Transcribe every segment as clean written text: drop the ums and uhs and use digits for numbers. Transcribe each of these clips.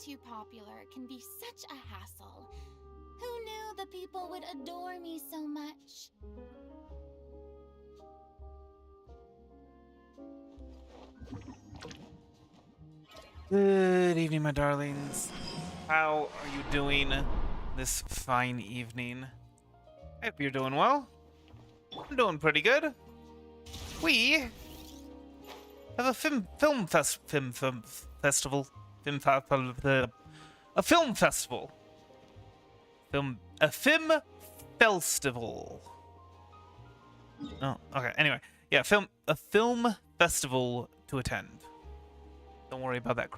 too popular can be such a hassle. Who knew the people would adore me so much? Good evening, my darlings. How are you doing this fine evening? I hope you're doing well. I'm doing pretty good. We have a film festival. A film festival. A film festival. Oh, okay. Anyway, yeah, a film festival to attend. Don't worry about that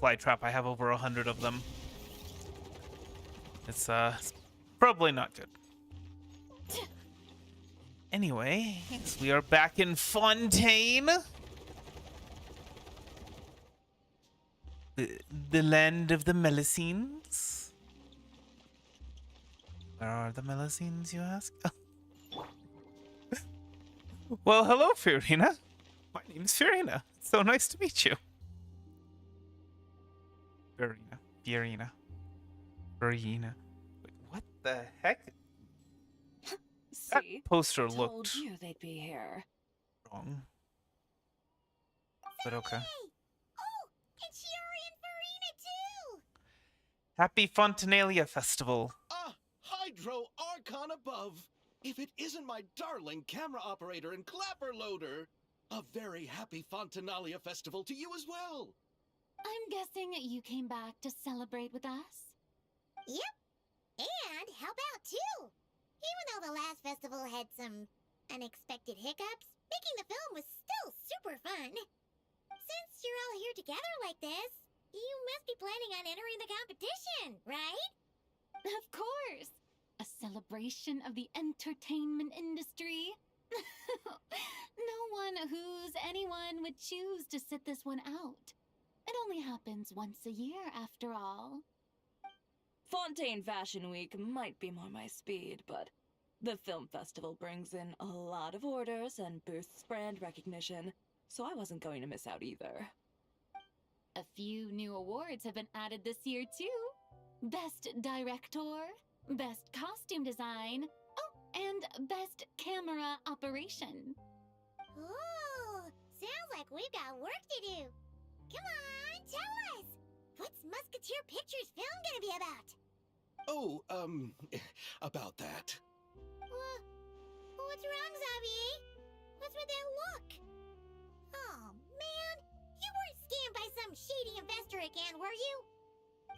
fly trap. I have over 100 of them. It's probably not good. Anyway, yes, we are back in Fontaine. The land of the Melusines. Where are the Melusines, you ask? Well, hello, Furina. My name's Furina. It's so nice to meet you. Furina. Wait, what the heck? That See? poster Told looked you they'd be here. wrong. But okay. Oh, it's Yuri and Furina too! Happy Fontinalia Festival. Ah, Hydro Archon above! If it isn't my darling camera operator and clapper loader! A very happy Fontinalia festival to you as well! I'm guessing you came back to celebrate with us? Yep. And how about two? Even though the last festival had some unexpected hiccups, making the film was still super fun. Since you're all here together like this, you must be planning on entering the competition, right? Of course! A celebration of the entertainment industry. No one who's anyone would choose to sit this one out. It only happens once a year, after all. Fontaine Fashion Week might be more my speed, but the film festival brings in a lot of orders and boosts brand recognition, so I wasn't going to miss out either. A few new awards have been added this year, too. Best Director, Best Costume Design, oh, and Best Camera Operation. Ooh, sounds like we've got work to do. Come on, tell us! What's Musketeer Pictures film gonna be about? Oh, about that. What's wrong, Xavier? What's with that look? Oh, man. You weren't scammed by some shady investor again, were you?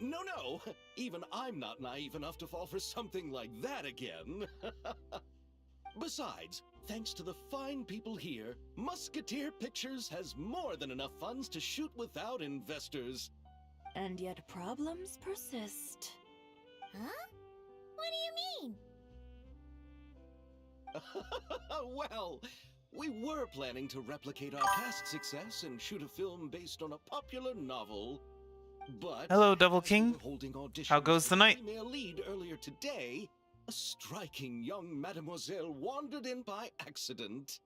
No. Even I'm not naive enough to fall for something like that again. Besides, thanks to the fine people here, Musketeer Pictures has more than enough funds to shoot without investors. And yet problems persist. Huh? What do you mean? Well, we were planning to replicate our past success and shoot a film based on a popular novel. But Hello, Devil as we King. were holding auditions How goes the for night? Female lead earlier today, a striking young mademoiselle wandered in by accident.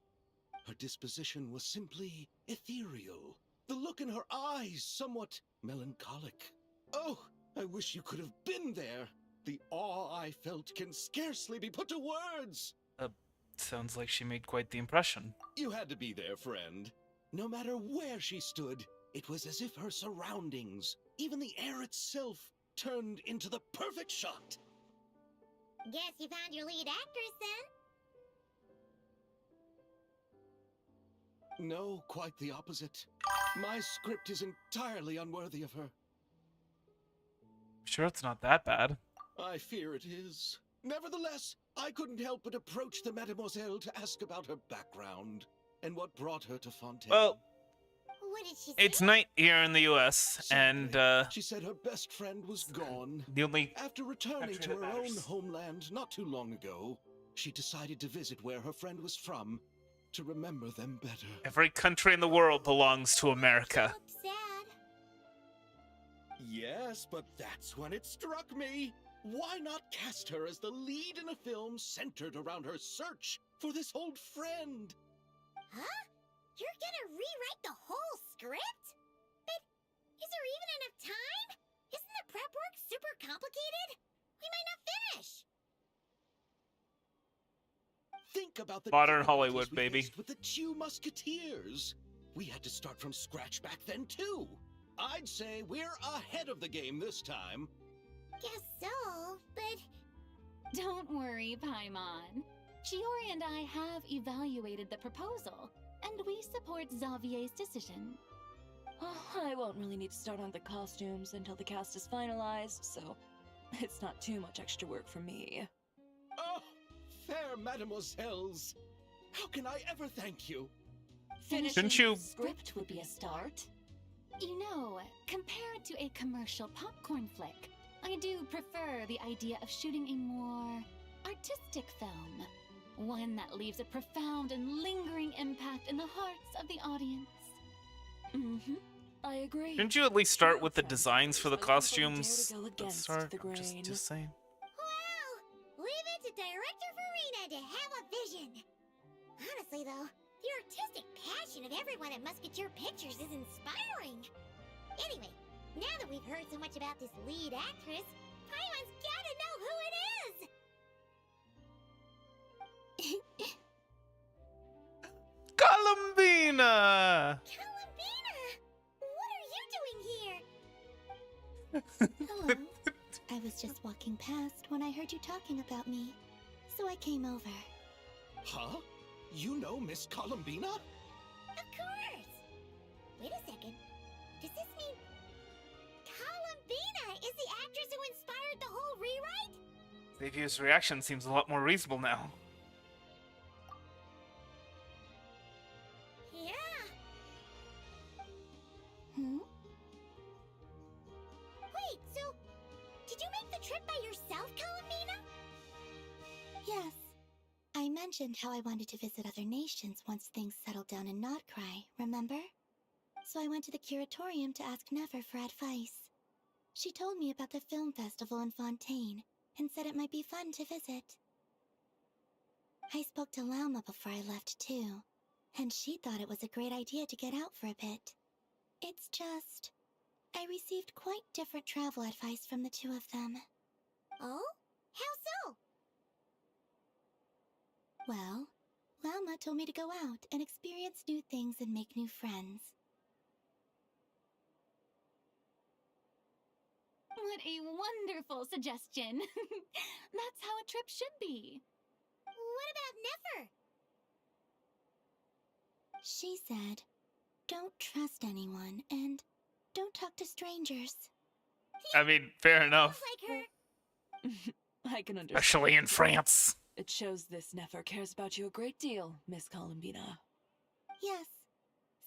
Her disposition was simply ethereal. The look in her eyes somewhat melancholic. Oh, I wish you could have been there. The awe I felt can scarcely be put to words. Sounds like she made quite the impression. You had to be there, friend. No matter where she stood, it was as if her surroundings, even the air itself, turned into the perfect shot. Guess you found your lead actress, then? No, quite the opposite. My script is entirely unworthy of her. Sure, it's not that bad. I fear it is. Nevertheless, I couldn't help but approach the mademoiselle to ask about her background and what brought her to Fontaine. Well, What did she say? it's night here in the U.S., and She said her best friend was gone. the only After returning country to that her own matters. homeland not too long ago, she decided to visit where her friend was from to remember them better. every country in the world belongs to America. Looked sad. Yes, but that's when it struck me. Why not cast her as the lead in a film centered around her search for this old friend? Huh? You're gonna rewrite the whole script? But is there even enough time? Isn't the prep work super complicated? We might not finish. Think about the Modern difficulties Hollywood, we baby. faced with the Two Musketeers. We had to start from scratch back then too. I'd say we're ahead of the game this time. Guess so, but Don't worry, Paimon. Shiori and I have evaluated the proposal, and we support Xavier's decision. Oh, I won't really need to start on the costumes until the cast is finalized, so it's not too much extra work for me. Oh, fair mademoiselles. How can I ever thank you? Finishing Shouldn't you- the script would be a start. You know, compared to a commercial popcorn flick, I do prefer the idea of shooting a more artistic film. One that leaves a profound and lingering impact in the hearts of the audience. Mm-hmm. I agree. Shouldn't you at least start with the True designs for the trends are nothing costumes? to go Let's against start. the I'm grain. just saying. well, leave it to Director Furina to have a vision. Honestly, though, the artistic passion of everyone at Musketeer Pictures is inspiring. Anyway, now that we've heard so much about this lead actress, Paimon's gotta know who it is! Columbina! Columbina! What are you doing here? Hello. I was just walking past when I heard you talking about me, so I came over. Huh? You know Miss Columbina? Of course! Wait a second. Does this mean Columbina is the actress who inspired the whole rewrite? Xavier's reaction seems a lot more reasonable now. Yeah. Hmm? Wait, so did you make the trip by yourself, Columbina? Yes. I mentioned how I wanted to visit other nations once things settled down in Nodcry, remember? So I went to the curatorium to ask Never for advice. She told me about the film festival in Fontaine and said it might be fun to visit. I spoke to Lauma before I left too, and she thought it was a great idea to get out for a bit. It's just, I received quite different travel advice from the two of them. Oh? How so? Well, Lauma told me to go out and experience new things and make new friends. What a wonderful suggestion! That's how a trip should be. What about Nefer? She said, don't trust anyone and don't talk to strangers. I mean, fair enough. Sounds like her. I can understand. Especially in France. It shows this Nefer cares about you a great deal, Miss Columbina. Yes,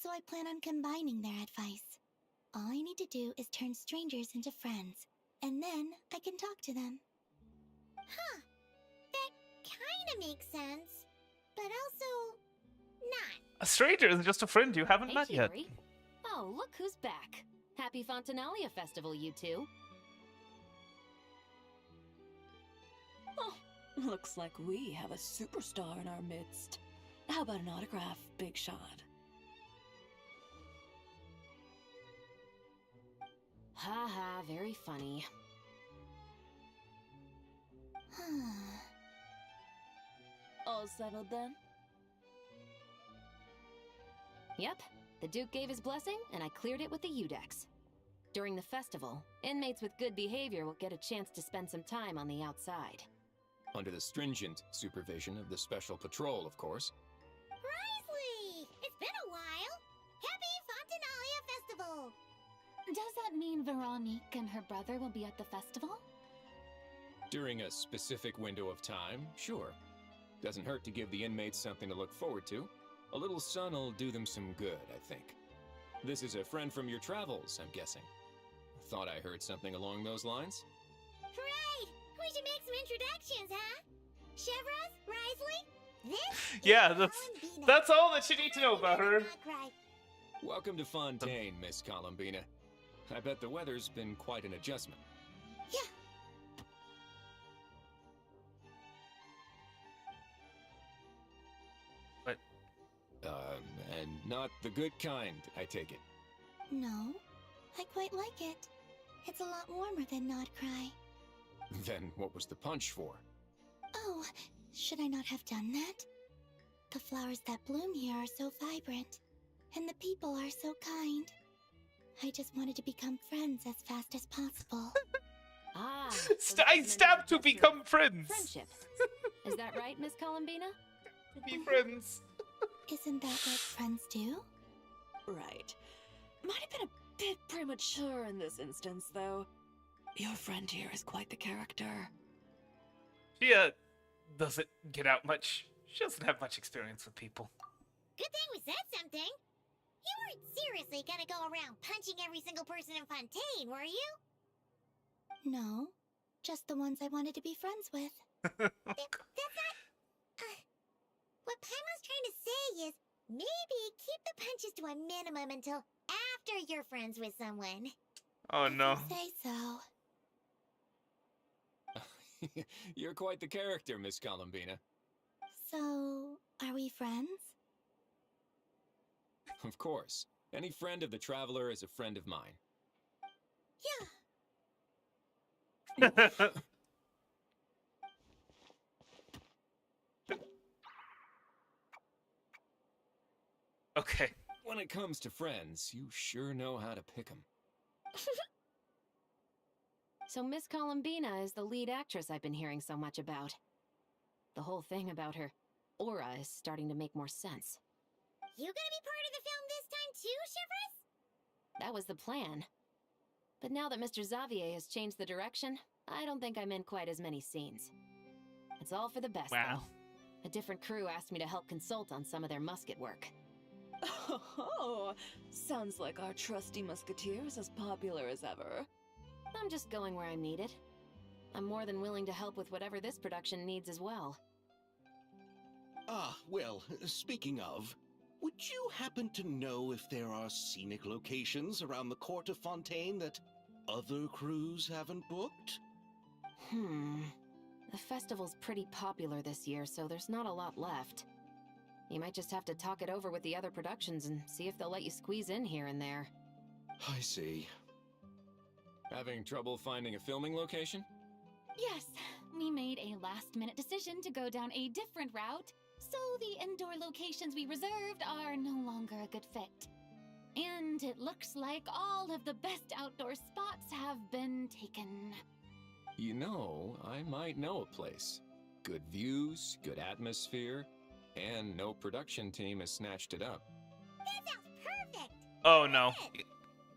so I plan on combining their advice. All I need to do is turn strangers into friends, and then I can talk to them. Huh. That kinda makes sense. But also, not. A stranger is just a friend you haven't Hey, met yet. Shiori. Oh, look who's back. Happy Fontinalia Festival, you two. Oh, looks like we have a superstar in our midst. How about an autograph, Big Shot? Ha ha, very funny. All settled then? Yep, the Duke gave his blessing, and I cleared it with the Udex. During the festival, inmates with good behavior will get a chance to spend some time on the outside. Under the stringent supervision of the Special Patrol, of course. Risley! It's been a while. Happy Fontinalia Festival! Does that mean Veronique and her brother will be at the festival? During a specific window of time, sure. Doesn't hurt to give the inmates something to look forward to. A little sun'll do them some good, I think. This is a friend from your travels, I'm guessing. Thought I heard something along those lines. Right! We should make some introductions, huh? Chevros, Risley, this Yeah, is Columbina. that's all that you need to know about her. Not cry. Welcome to Fontaine, Miss Columbina. I bet the weather's been quite an adjustment. Yeah. But And not the good kind, I take it. No, I quite like it. It's a lot warmer than Nodcry. Then what was the punch for? Oh, should I not have done that? The flowers that bloom here are so vibrant, and the people are so kind. I just wanted to become friends as fast as possible. Ah, I stabbed to become friends. friendship. Is that right, Miss Columbina? To be friends. Isn't that what friends do? Right. Might have been a bit premature in this instance, though. Your friend here is quite the character. She doesn't get out much. She doesn't have much experience with people. Good thing we said something. You weren't seriously gonna go around punching every single person in Fontaine, were you? No, just the ones I wanted to be friends with. That's not... what Paimon's trying to say is, maybe keep the punches to a minimum until after you're friends with someone. Oh If no. you say so. You're quite the character, Miss Columbina. So, are we friends? Of course. Any friend of the Traveler is a friend of mine. Yeah. Okay. When it comes to friends, you sure know how to pick 'em. So Miss Columbina is the lead actress I've been hearing so much about. The whole thing about her aura is starting to make more sense. You gonna be part of the film this time too, Shivers? That was the plan. But now that Mr. Xavier has changed the direction, I don't think I'm in quite as many scenes. It's all for the best, Wow. though. A different crew asked me to help consult on some of their musket work. Oh, sounds like our trusty musketeer is as popular as ever. I'm just going where I'm needed. I'm more than willing to help with whatever this production needs as well. Ah, well, speaking of, would you happen to know if there are scenic locations around the court of Fontaine that other crews haven't booked? The festival's pretty popular this year, so there's not a lot left. You might just have to talk it over with the other productions and see if they'll let you squeeze in here and there. I see. Having trouble finding a filming location? Yes, we made a last-minute decision to go down a different route, so the indoor locations we reserved are no longer a good fit. And it looks like all of the best outdoor spots have been taken. You know, I might know a place. Good views, good atmosphere, and no production team has snatched it up. That sounds perfect! Oh no.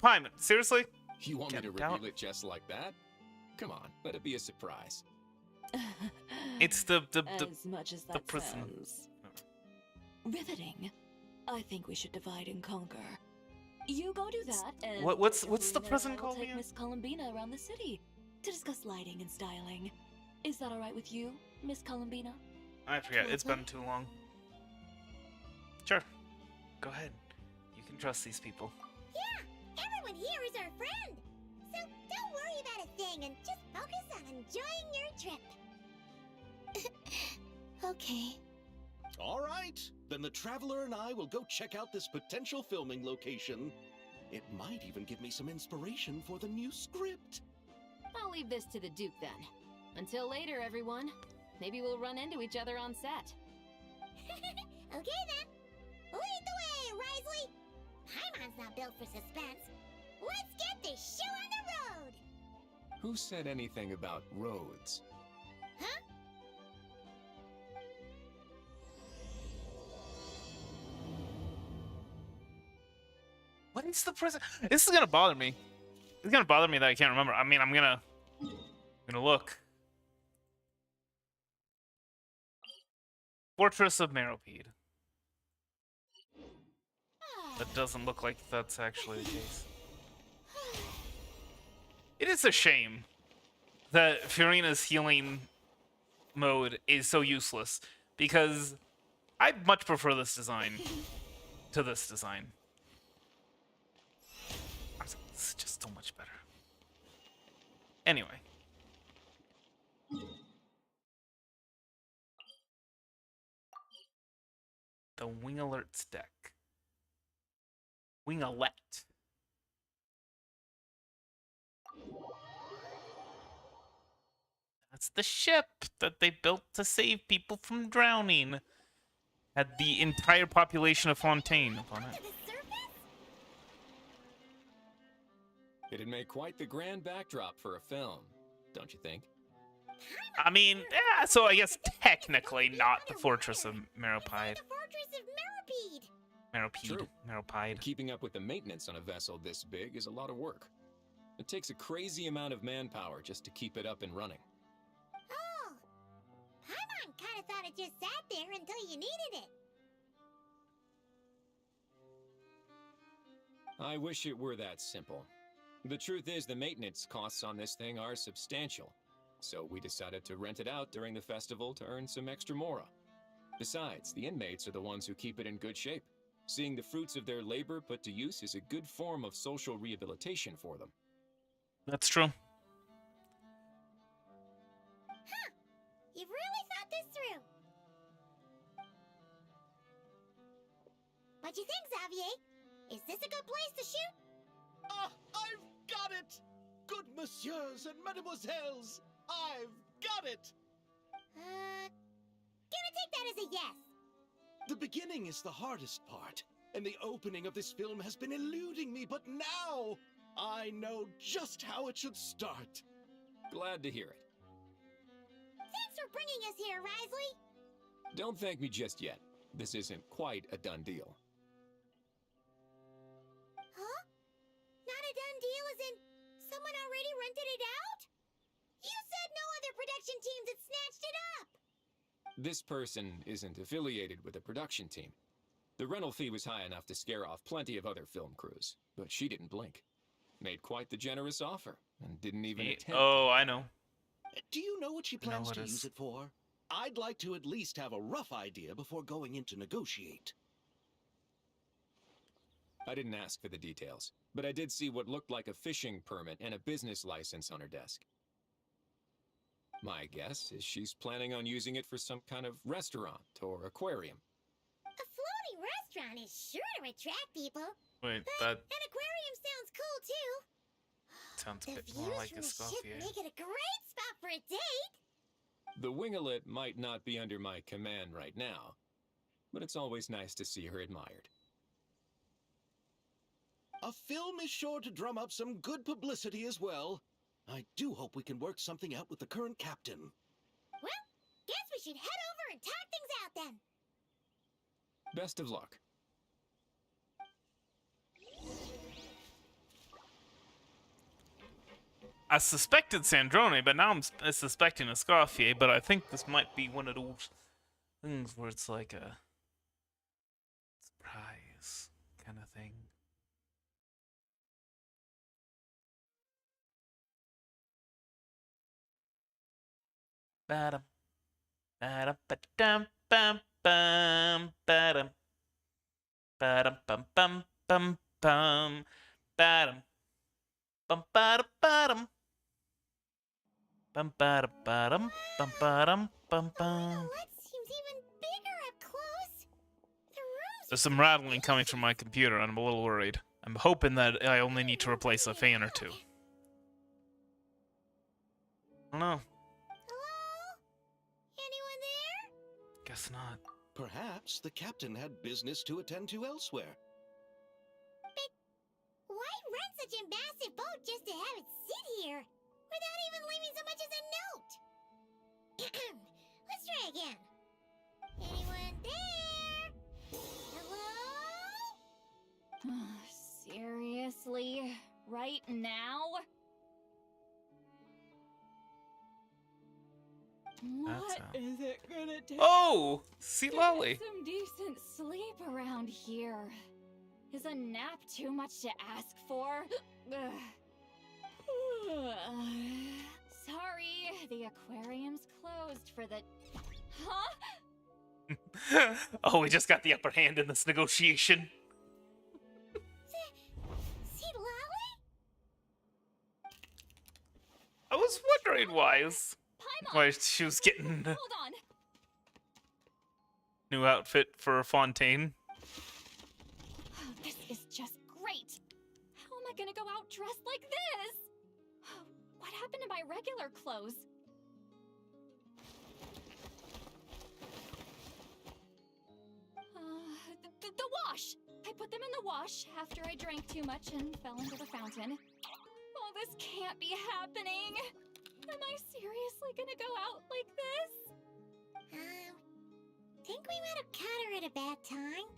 Paimon, seriously? You want me to Get out. reveal it just like that? Come on, let it be a surprise. It's the As much as that prison. sounds riveting, I think we should divide and conquer. You go do that, and what's the Furina and prison I will called take again? Miss Columbina around the city to discuss lighting and styling. Is that all right with you, Miss Columbina? I forget. It's been too long. Sure. Go ahead. You can trust these people. Yeah, everyone here is our friend. So don't worry about a thing and just focus on enjoying your trip. Okay. All right, then the Traveler and I will go check out this potential filming location. It might even give me some inspiration for the new script. I'll leave this to the Duke then. Until later, everyone. Maybe we'll run into each other on set. Okay then. Lead the way, Risley. Paimon's not built for suspense. Let's get this show on the road. Who said anything about roads? Huh? What is the prison? This is gonna bother me. It's gonna bother me that I can't remember. I mean, I'm gonna look. Fortress of Meropide. That doesn't look like that's actually the case. It is a shame that Furina's healing mode is so useless, because I'd much prefer this design to this design. It's just so much better. Anyway. The Wing Alerts deck. Wing Alert. That's the ship that they built to save people from drowning. Had the entire population of Fontaine upon it. To the surface? It'd make quite the grand backdrop for a film, don't you think? I mean, yeah, so I guess technically not the Fortress of Meropide. The Fortress of Meropide. True. Meropide. Keeping up with the maintenance on a vessel this big is a lot of work. It takes a crazy amount of manpower just to keep it up and running. Oh. Paimon kind of thought it just sat there until you needed it. I wish it were that simple. The truth is the maintenance costs on this thing are substantial. So we decided to rent it out during the festival to earn some extra mora. Besides, the inmates are the ones who keep it in good shape. Seeing the fruits of their labor put to use is a good form of social rehabilitation for them. That's true. Huh. You've really thought this through. What do you think, Xavier? Is this a good place to shoot? Ah, I've got it! Good messieurs and mademoiselles, I've got it! Gonna take that as a yes. The beginning is the hardest part, and the opening of this film has been eluding me, but now I know just how it should start. Glad to hear it. Thanks for bringing us here, Risley. Don't thank me just yet. This isn't quite a done deal. Huh? Not a done deal as in someone already rented it out? You said no other production teams had snatched it up. This person isn't affiliated with a production team. The rental fee was high enough to scare off plenty of other film crews, but she didn't blink. Made quite the generous offer, and didn't even attempt. Oh, I know. Do you know what she plans what to is- use it for? I'd like to at least have a rough idea before going in to negotiate. I didn't ask for the details, but I did see what looked like a fishing permit and a business license on her desk. My guess is she's planning on using it for some kind of restaurant or aquarium. A floating restaurant is sure to attract people. Wait, But that an aquarium sounds cool too. sounds a The bit views more like from a the ship Scofier. make it a great spot for a date. The winglet might not be under my command right now, but it's always nice to see her admired. A film is sure to drum up some good publicity as well. I do hope we can work something out with the current captain. Well, guess we should head over and talk things out then. Best of luck. I suspected Sandrone, but now I'm suspecting a Scofier, but I think this might be one of those things where it's like a surprise kind of thing. Ba-dum. Ba-dum, ba-dum, bum, bum, ba-dum. Ba-dum, bum, bum, bum, bum, ba-dum. Bum, ba-dum, ba-dum. Bum, ba-dum, ba-dum, bum, ba-dum, bum, The bum. winglet seems even bigger up close. The rooms There's some rattling coming from my computer, and I'm a little worried. I'm hoping that I only need to replace a fan or two. I don't know. Hello? Anyone there? Guess not. Perhaps the captain had business to attend to elsewhere. Why rent such a massive boat just to have it sit here without even leaving so much as a note? Let's try again. Anyone there? Hello? Seriously? Right now? What sound. is it gonna take Oh! See to Lolly. get some decent sleep around here? Is a nap too much to ask for? Sorry, the aquarium's closed for the... Huh? Oh, we just got the upper hand in this negotiation. See Lolly? I was wondering why she was getting a Hold on. new outfit for Fontaine. This is just great. How am I gonna go out dressed like this? What happened to my regular clothes? The wash! I put them in the wash after I drank too much and fell into the fountain. Oh, this can't be happening! Am I seriously gonna go out like this? Think we might have caught her at a bad time?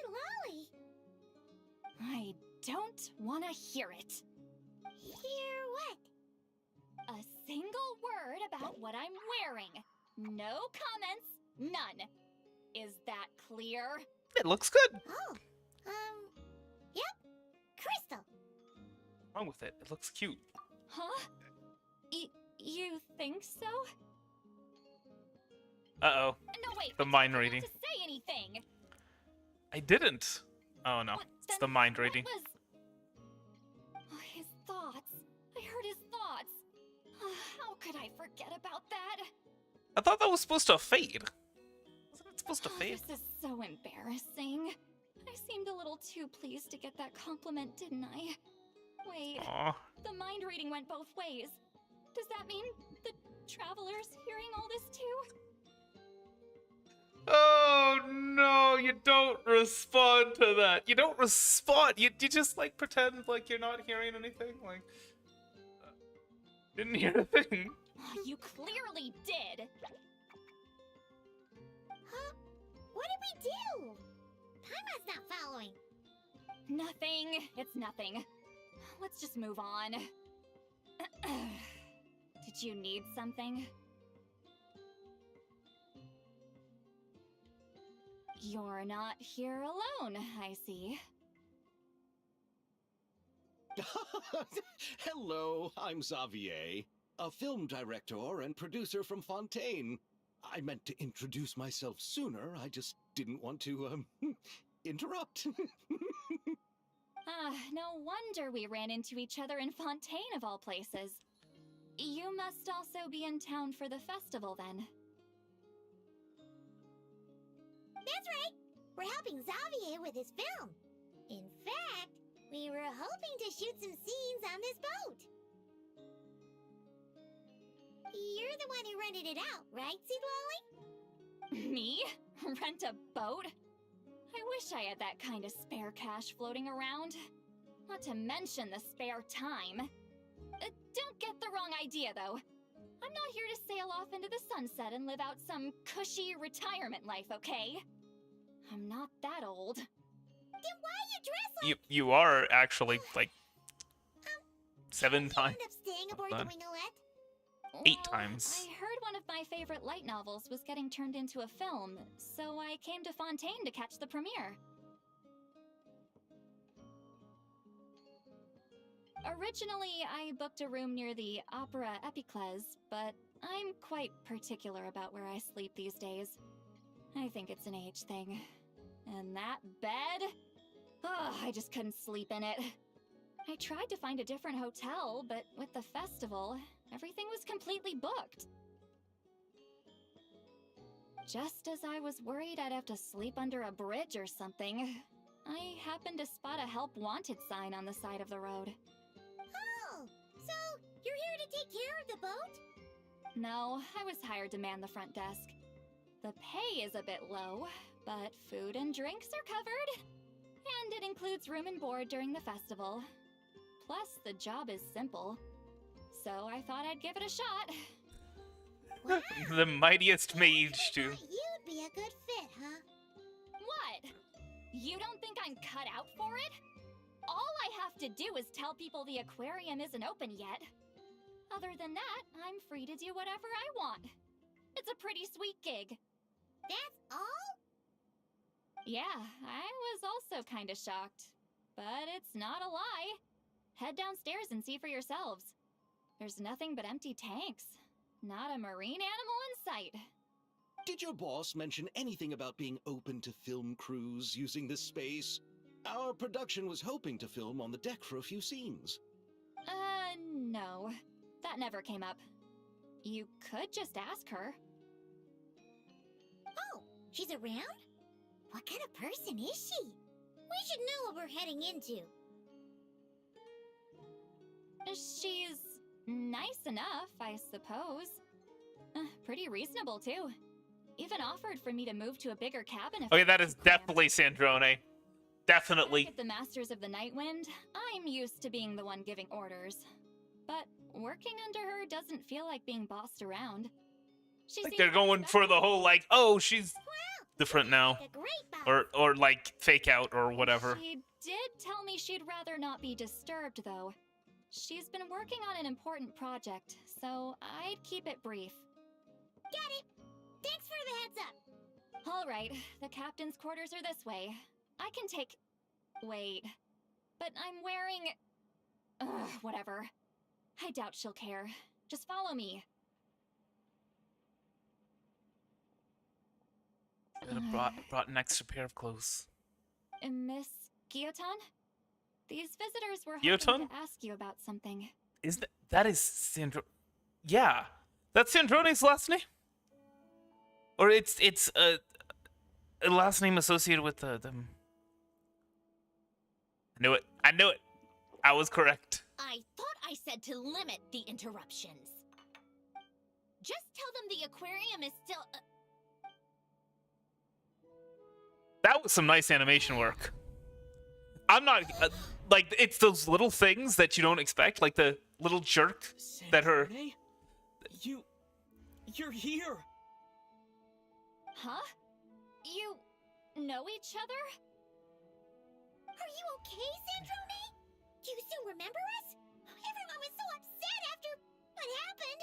Lolly! I don't want to hear it. Hear what? A single word about what I'm wearing. No comments, none. Is that clear? It looks good. Oh, yep. Crystal. What's wrong with it? It looks cute. Huh? You think so? Uh-oh. No, wait. The I mind didn't reading. have to say anything. I didn't. Oh no, it's the mind reading. What was... Oh, his thoughts. I heard his thoughts. How could I forget about that? I thought that was supposed to fade. Wasn't it supposed to fade? This is so embarrassing. I seemed a little too pleased to get that compliment, didn't I? Wait, Aw. the mind reading went both ways. Does that mean the traveler's hearing all this too? Oh no, you don't respond to that. You don't respond. You just like pretend like you're not hearing anything. Like, didn't hear a thing. You clearly did. Huh? What did we do? Paimon's not following. Nothing. It's nothing. Let's just move on. Did you need something? You're not here alone, I see. Hello, I'm Xavier, a film director and producer from Fontaine. I meant to introduce myself sooner, I just didn't want to, interrupt. No wonder we ran into each other in Fontaine of all places. You must also be in town for the festival then. That's right. We're helping Xavier with his film. In fact, we were hoping to shoot some scenes on this boat. You're the one who rented it out, right, Lolly? Me? Rent a boat? I wish I had that kind of spare cash floating around. Not to mention the spare time. Don't get the wrong idea, though. I'm not here to sail off into the sunset and live out some cushy retirement life, okay? I'm not that old. Then why you dress like... You are actually like 7 times. End up staying aboard the Wingolette? 8 times. I heard one of my favorite light novels was getting turned into a film, so I came to Fontaine to catch the premiere. Originally, I booked a room near the Opera Epiclese, but I'm quite particular about where I sleep these days. I think it's an age thing. And that bed? Ugh, I just couldn't sleep in it. I tried to find a different hotel, but with the festival, everything was completely booked. Just as I was worried I'd have to sleep under a bridge or something, I happened to spot a help wanted sign on the side of the road. Oh, so you're here to take care of the boat? No, I was hired to man the front desk. The pay is a bit low, but food and drinks are covered. And it includes room and board during the festival. Plus, the job is simple. So I thought I'd give it a shot. Wow. The mightiest mage I too. thought you'd be a good fit, huh? What? You don't think I'm cut out for it? All I have to do is tell people the aquarium isn't open yet. Other than that, I'm free to do whatever I want. It's a pretty sweet gig. That's all? Yeah, I was also kind of shocked. But it's not a lie. Head downstairs and see for yourselves. There's nothing but empty tanks. Not a marine animal in sight. Did your boss mention anything about being open to film crews using this space? Our production was hoping to film on the deck for a few scenes. No. That never came up. You could just ask her. Oh, she's around? What kind of person is she? We should know what we're heading into. She's nice enough, I suppose. Pretty reasonable, too. Even offered for me to move to a bigger cabin if Okay, I that had is some plans. definitely Sandrone. Definitely. Back at the Masters of the Nightwind, I'm used to being the one giving orders. But working under her doesn't feel like being bossed around. She Like seems they're going for the respectful. whole like, oh, she's different now, Like a great boss. or like fake out or whatever. She did tell me she'd rather not be disturbed, though. She's been working on an important project, so I'd keep it brief. Got it. Thanks for the heads up. All right, the captain's quarters are this way. I can take... Wait. But I'm wearing... Ugh, whatever. I doubt she'll care. Just follow me. Could have brought an extra pair of clothes. Miss Guillotin? These visitors were Guillotin? hoping to ask you about something. Is that is Sandro? Yeah, that's Sandrone's last name, or it's a last name associated with them. I knew it. I knew it. I was correct. I thought I said to limit the interruptions. Just tell them the aquarium is still... That was some nice animation work. I'm not like it's those little things that you don't expect, like the little jerk that her. Sandrone? You're here. Huh? You know each other? Are you okay, Sandrone? Do you still remember us? Everyone was so upset after what happened.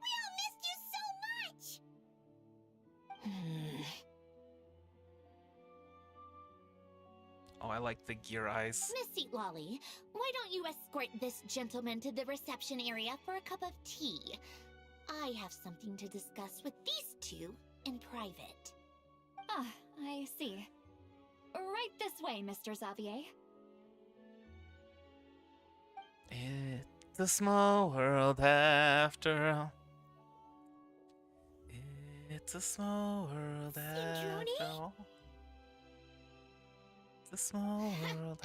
We all missed you so much. Oh, I like the gear eyes. Miss Seat Lolly, why don't you escort this gentleman to the reception area for a cup of tea? I have something to discuss with these two in private. Ah, I see. Right this way, Mr. Xavier. It's a small world after all. It's a small world Sandrone? after all. It's a small world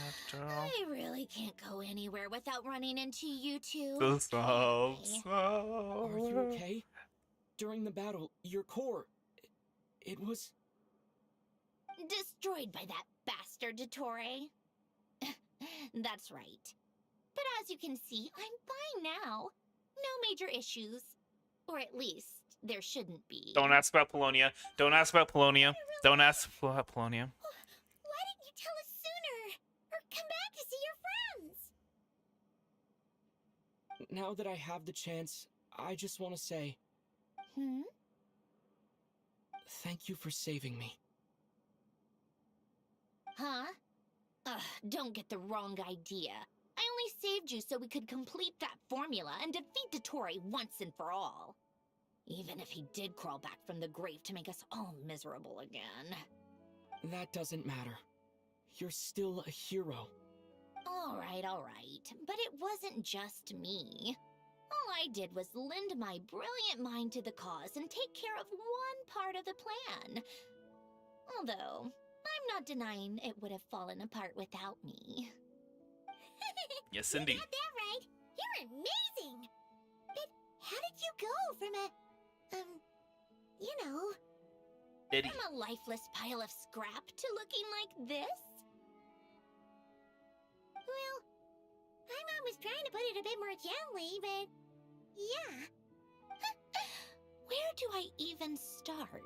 after all. I really can't go anywhere without running into you two. The small, Okay. small Are you world. okay? During the battle, your core... It was... Destroyed by that bastard Dottore. That's right. But as you can see, I'm fine now. No major issues. Or at least, there shouldn't be. Don't ask about Polonia. Don't ask about Polonia. Don't ask about Polonia. Why didn't you tell us sooner? Or come back to see your friends? Now that I have the chance, I just want to say Hmm? thank you for saving me. Huh? Ugh, don't get the wrong idea. I only saved you so we could complete that formula and defeat Dottore once and for all. Even if he did crawl back from the grave to make us all miserable again. That doesn't matter. You're still a hero. All right. But it wasn't just me. All I did was lend my brilliant mind to the cause and take care of one part of the plan. Although, I'm not denying it would have fallen apart without me. Yes, indeed. You got that right. You're amazing. But how did you go from Diddy. from a lifeless pile of scrap to looking like this? Well, my mom was trying to put it a bit more gently, but yeah. Where do I even start?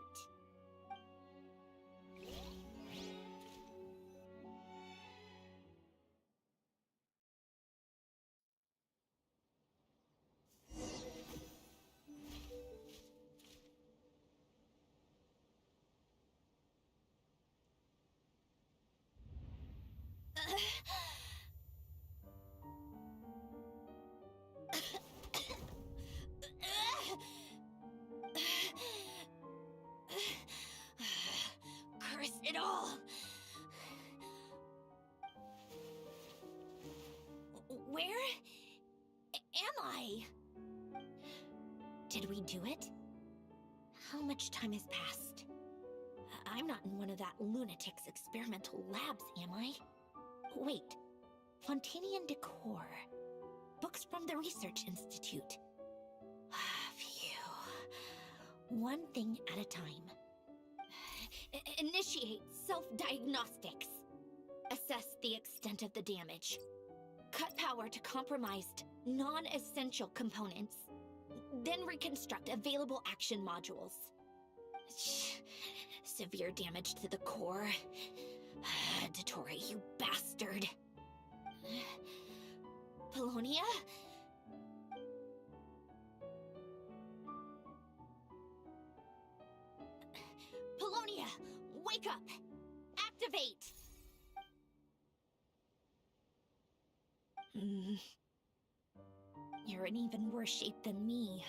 Curse it all! Where am I? Did we do it? How much time has passed? I'm not in one of that lunatic's experimental labs, am I? Wait, Fontaine decor. Books from the Research Institute. Phew. One thing at a time. Initiate self-diagnostics. Assess the extent of the damage. Cut power to compromised, non-essential components. Then reconstruct available action modules. Severe damage to the core. Dottore, you bastard. Polonia? Polonia, wake up! Activate! You're in even worse shape than me.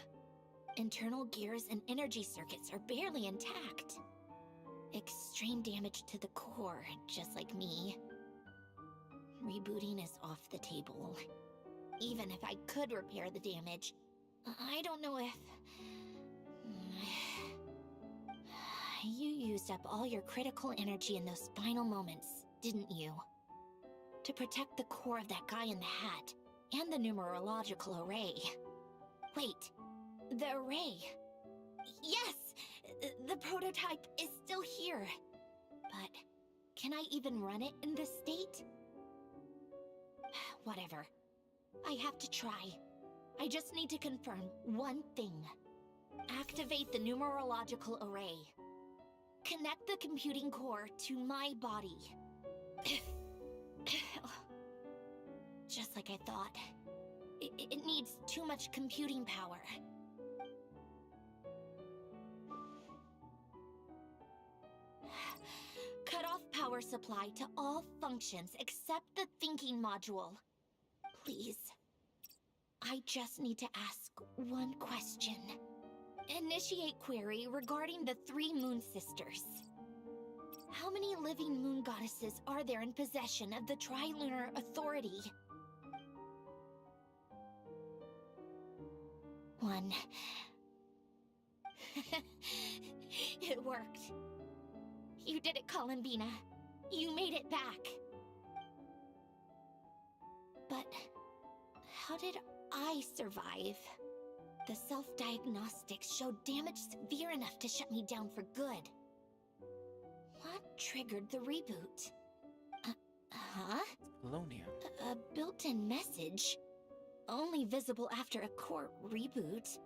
Internal gears and energy circuits are barely intact. Extreme damage to the core, just like me. Rebooting is off the table. Even if I could repair the damage, I don't know if... You used up all your critical energy in those final moments, didn't you? To protect the core of that guy in the hat, and the numerological array. Wait, the array. Yes! The prototype is still here. But can I even run it in this state? Whatever. I have to try. I just need to confirm one thing. Activate the numerological array. Connect the computing core to my body. Just like I thought. It needs too much computing power. Cut off power supply to all functions except the thinking module. Please. I just need to ask one question. Initiate query regarding the 3 moon sisters. How many living moon goddesses are there in possession of the Trilunar Authority? 1. It worked. You did it, Columbina. You made it back. But how did I survive? The self-diagnostics showed damage severe enough to shut me down for good. What triggered the reboot? Huh? Colonia. A built-in message. Only visible after a core reboot.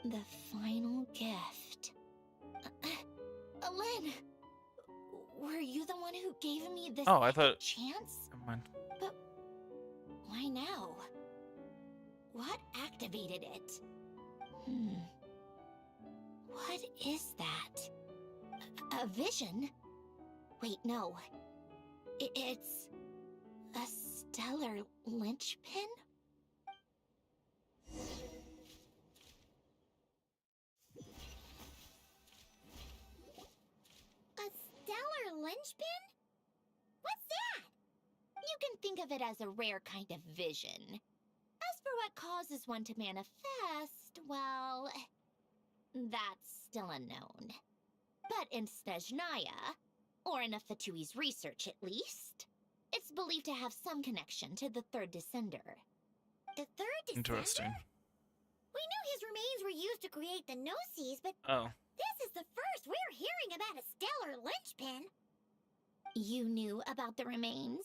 The final gift. Lynn! Were you the one who gave me this Oh, I thought... chance? Never mind. But why now? What activated it? What is that? A vision? Wait, no. It's a stellar linchpin? A stellar linchpin? What's that? You can think of it as a rare kind of vision. As for what causes one to manifest, well, that's still unknown. But in Snezhnaya, or in Afatui's research at least, it's believed to have some connection to the third descender. The third descender? Interesting. We knew his remains were used to create the Gnosis, but Oh. this is the first we're hearing about a stellar linchpin. You knew about the remains?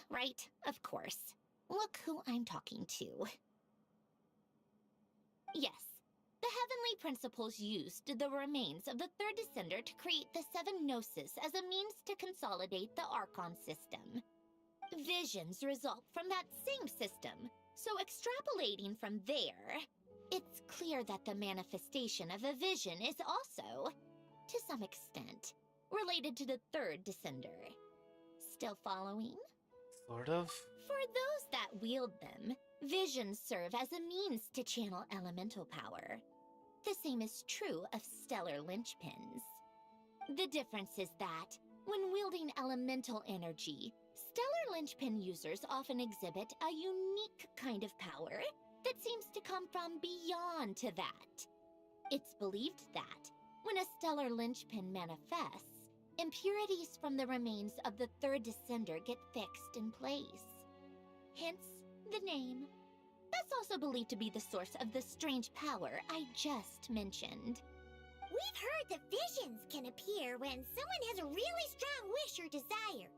Right, of course. Look who I'm talking to. Yes, the heavenly principles used the remains of the third descender to create the 7 Gnosis as a means to consolidate the Archon system. Visions result from that same system, so extrapolating from there, it's clear that the manifestation of a vision is also, to some extent, related to the third descender. Still following? Sort of. For those that wield them, visions serve as a means to channel elemental power. The same is true of stellar linchpins. The difference is that, when wielding elemental energy, stellar linchpin users often exhibit a unique kind of power that seems to come from beyond to that. It's believed that, when a stellar linchpin manifests, impurities from the remains of the third descender get fixed in place. hence the name. That's also believed to be the source of the strange power I just mentioned. We've heard that visions can appear when someone has a really strong wish or desire.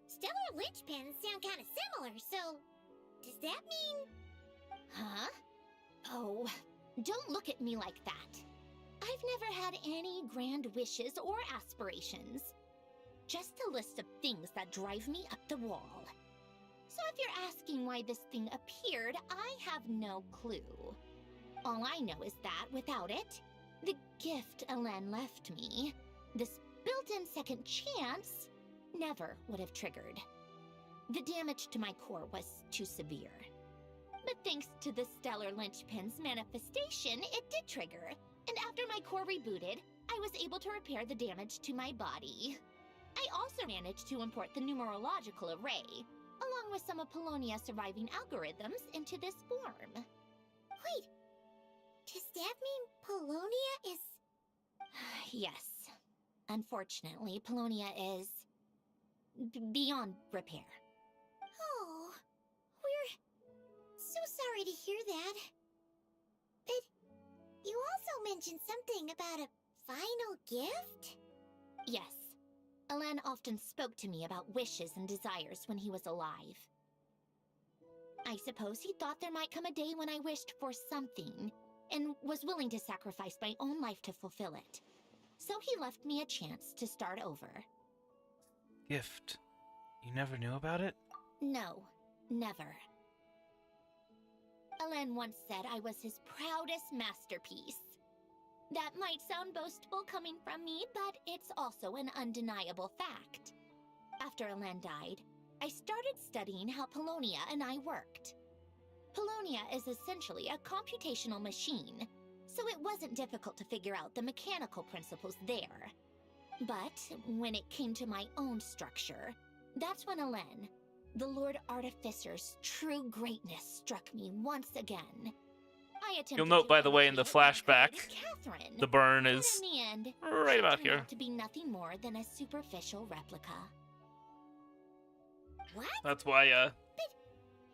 Stellar linchpins sound kind of similar, so does that mean... Huh? Oh, don't look at me like that. I've never had any grand wishes or aspirations. Just a list of things that drive me up the wall. So if you're asking why this thing appeared, I have no clue. All I know is that without it, the gift Alen left me, this built-in second chance, never would have triggered. The damage to my core was too severe. But thanks to the Stellar Linchpin's manifestation, it did trigger. And after my core rebooted, I was able to repair the damage to my body. I also managed to import the numerological array, along with some of Polonia's surviving algorithms, into this form. Wait, does that mean Polonia is... Yes. Unfortunately, Polonia is... beyond repair. Oh, we're so sorry to hear that. But you also mentioned something about a final gift? Yes. Alen often spoke to me about wishes and desires when he was alive. I suppose he thought there might come a day when I wished for something, and was willing to sacrifice my own life to fulfill it. So he left me a chance to start over. Gift. You never knew about it? No, never. Alen once said I was his proudest masterpiece. That might sound boastful coming from me, but it's also an undeniable fact. After Alen died, I started studying how Polonia and I worked. Polonia is essentially a computational machine, so it wasn't difficult to figure out the mechanical principles there. But when it came to my own structure, that's when Alen, the Lord Artificer's true greatness, struck me once again. You'll note, by the way, in the flashback, the burn is in the end, right about here. to be nothing more than a superficial replica. What? That's why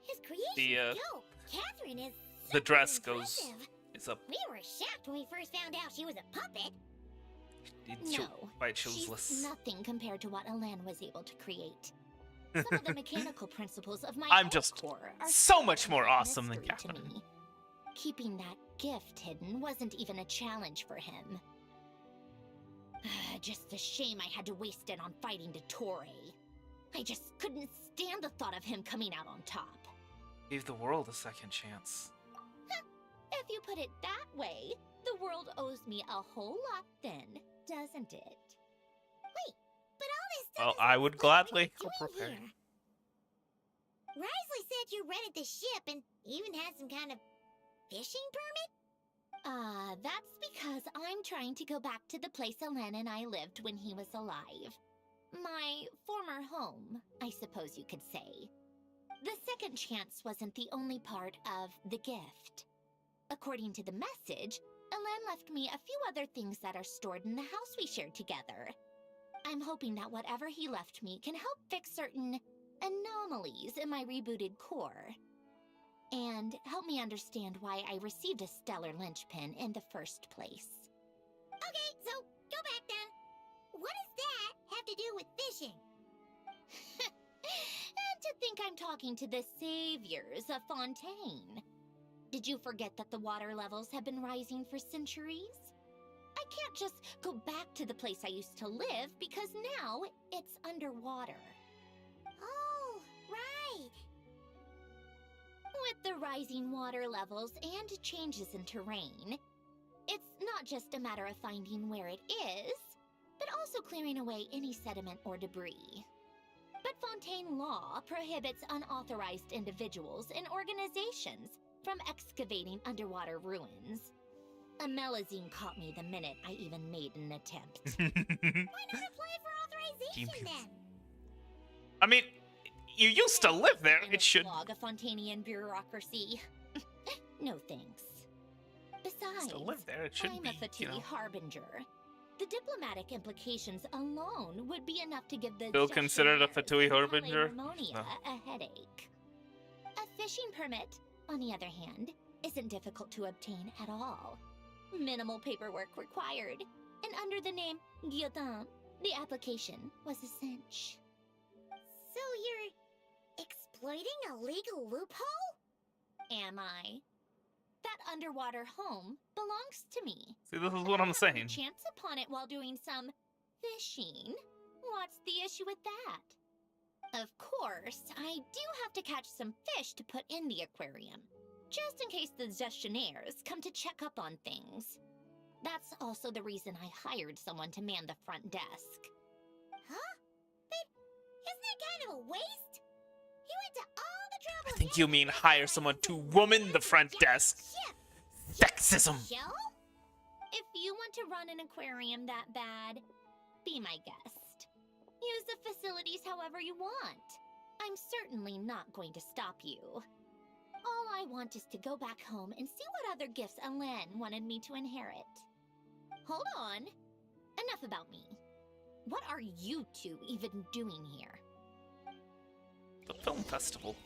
His creation is dope. Catherine is the dress super goes impressive. is up. We were shocked when we first found out she was a puppet. No, Quite she's choseless. nothing compared to what Alen was able to create. Some of the mechanical principles of my I'm own just core are so much more a awesome than mystery to Catherine. me. Keeping that gift hidden wasn't even a challenge for him. Just a shame I had to waste it on fighting Dottore. I just couldn't stand the thought of him coming out on top. Gave the world a second chance. If you put it that way, the world owes me a whole lot then, doesn't it? Wait, but all this stuff Well, is I would what gladly are you help doing repair. here? Risley said you rented the ship and even had some kind of fishing permit? That's because I'm trying to go back to the place Alen and I lived when he was alive. My former home, I suppose you could say. The second chance wasn't the only part of the gift. According to the message, Alen left me a few other things that are stored in the house we shared together. I'm hoping that whatever he left me can help fix certain anomalies in my rebooted core. And help me understand why I received a stellar linchpin in the first place. Okay, so go back then. What does that have to do with fishing? And to think I'm talking to the saviors of Fontaine. Did you forget that the water levels have been rising for centuries? I can't just go back to the place I used to live because now it's underwater. Oh, right. With the rising water levels and changes in terrain, it's not just a matter of finding where it is, but also clearing away any sediment or debris. But Fontaine law prohibits unauthorized individuals and organizations from excavating underwater ruins. A melazine caught me the minute I even made an attempt. Why not apply for authorization then? I mean, you used to live there. In It a should. slog of Fontainian bureaucracy. No thanks. Besides, Still live there. It should I'm be, a Pte you know. harbinger. The diplomatic implications alone would be enough to give the Still considered a gestionnaires Pte of harbinger? Ramonia No. a headache. fishing permit, on the other hand, isn't difficult to obtain at all. Minimal paperwork required, and under the name Guillotin, the application was a cinch. So you're exploiting a legal loophole? Am I? That underwater home belongs to me. See, this is what I'm saying. Chance upon it while doing some fishing. What's the issue with that? Of course, I do have to catch some fish to put in the aquarium, just in case the gestionnaires come to check up on things. That's also the reason I hired someone to man the front desk. Huh? But isn't that kind of a waste? He went to all the trouble. I think you mean hire someone to woman the front desk. Sexism. Show? If you want to run an aquarium that bad, be my guest. Use the facilities however you want. I'm certainly not going to stop you. All I want is to go back home and see what other gifts Alain wanted me to inherit. Hold on. Enough about me. What are you two even doing here? The film festival.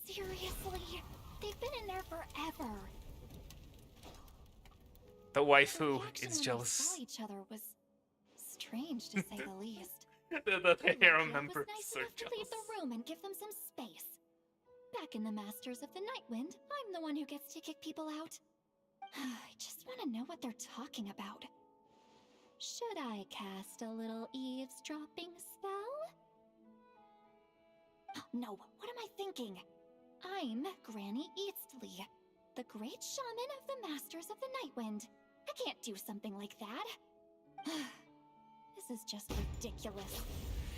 Seriously? They've been in there forever. The waifu reaction is when jealous. They saw each other was strange, to say the least. The harem It member was is nice so enough to leave jealous. the room and give them some space. Back in the Masters of the Nightwind, I'm the one who gets to kick people out. I just want to know what they're talking about. Should I cast a little eavesdropping spell? No, what am I thinking? I'm Granny Eastley, the great shaman of the Masters of the Nightwind. I can't do something like that. This is just ridiculous.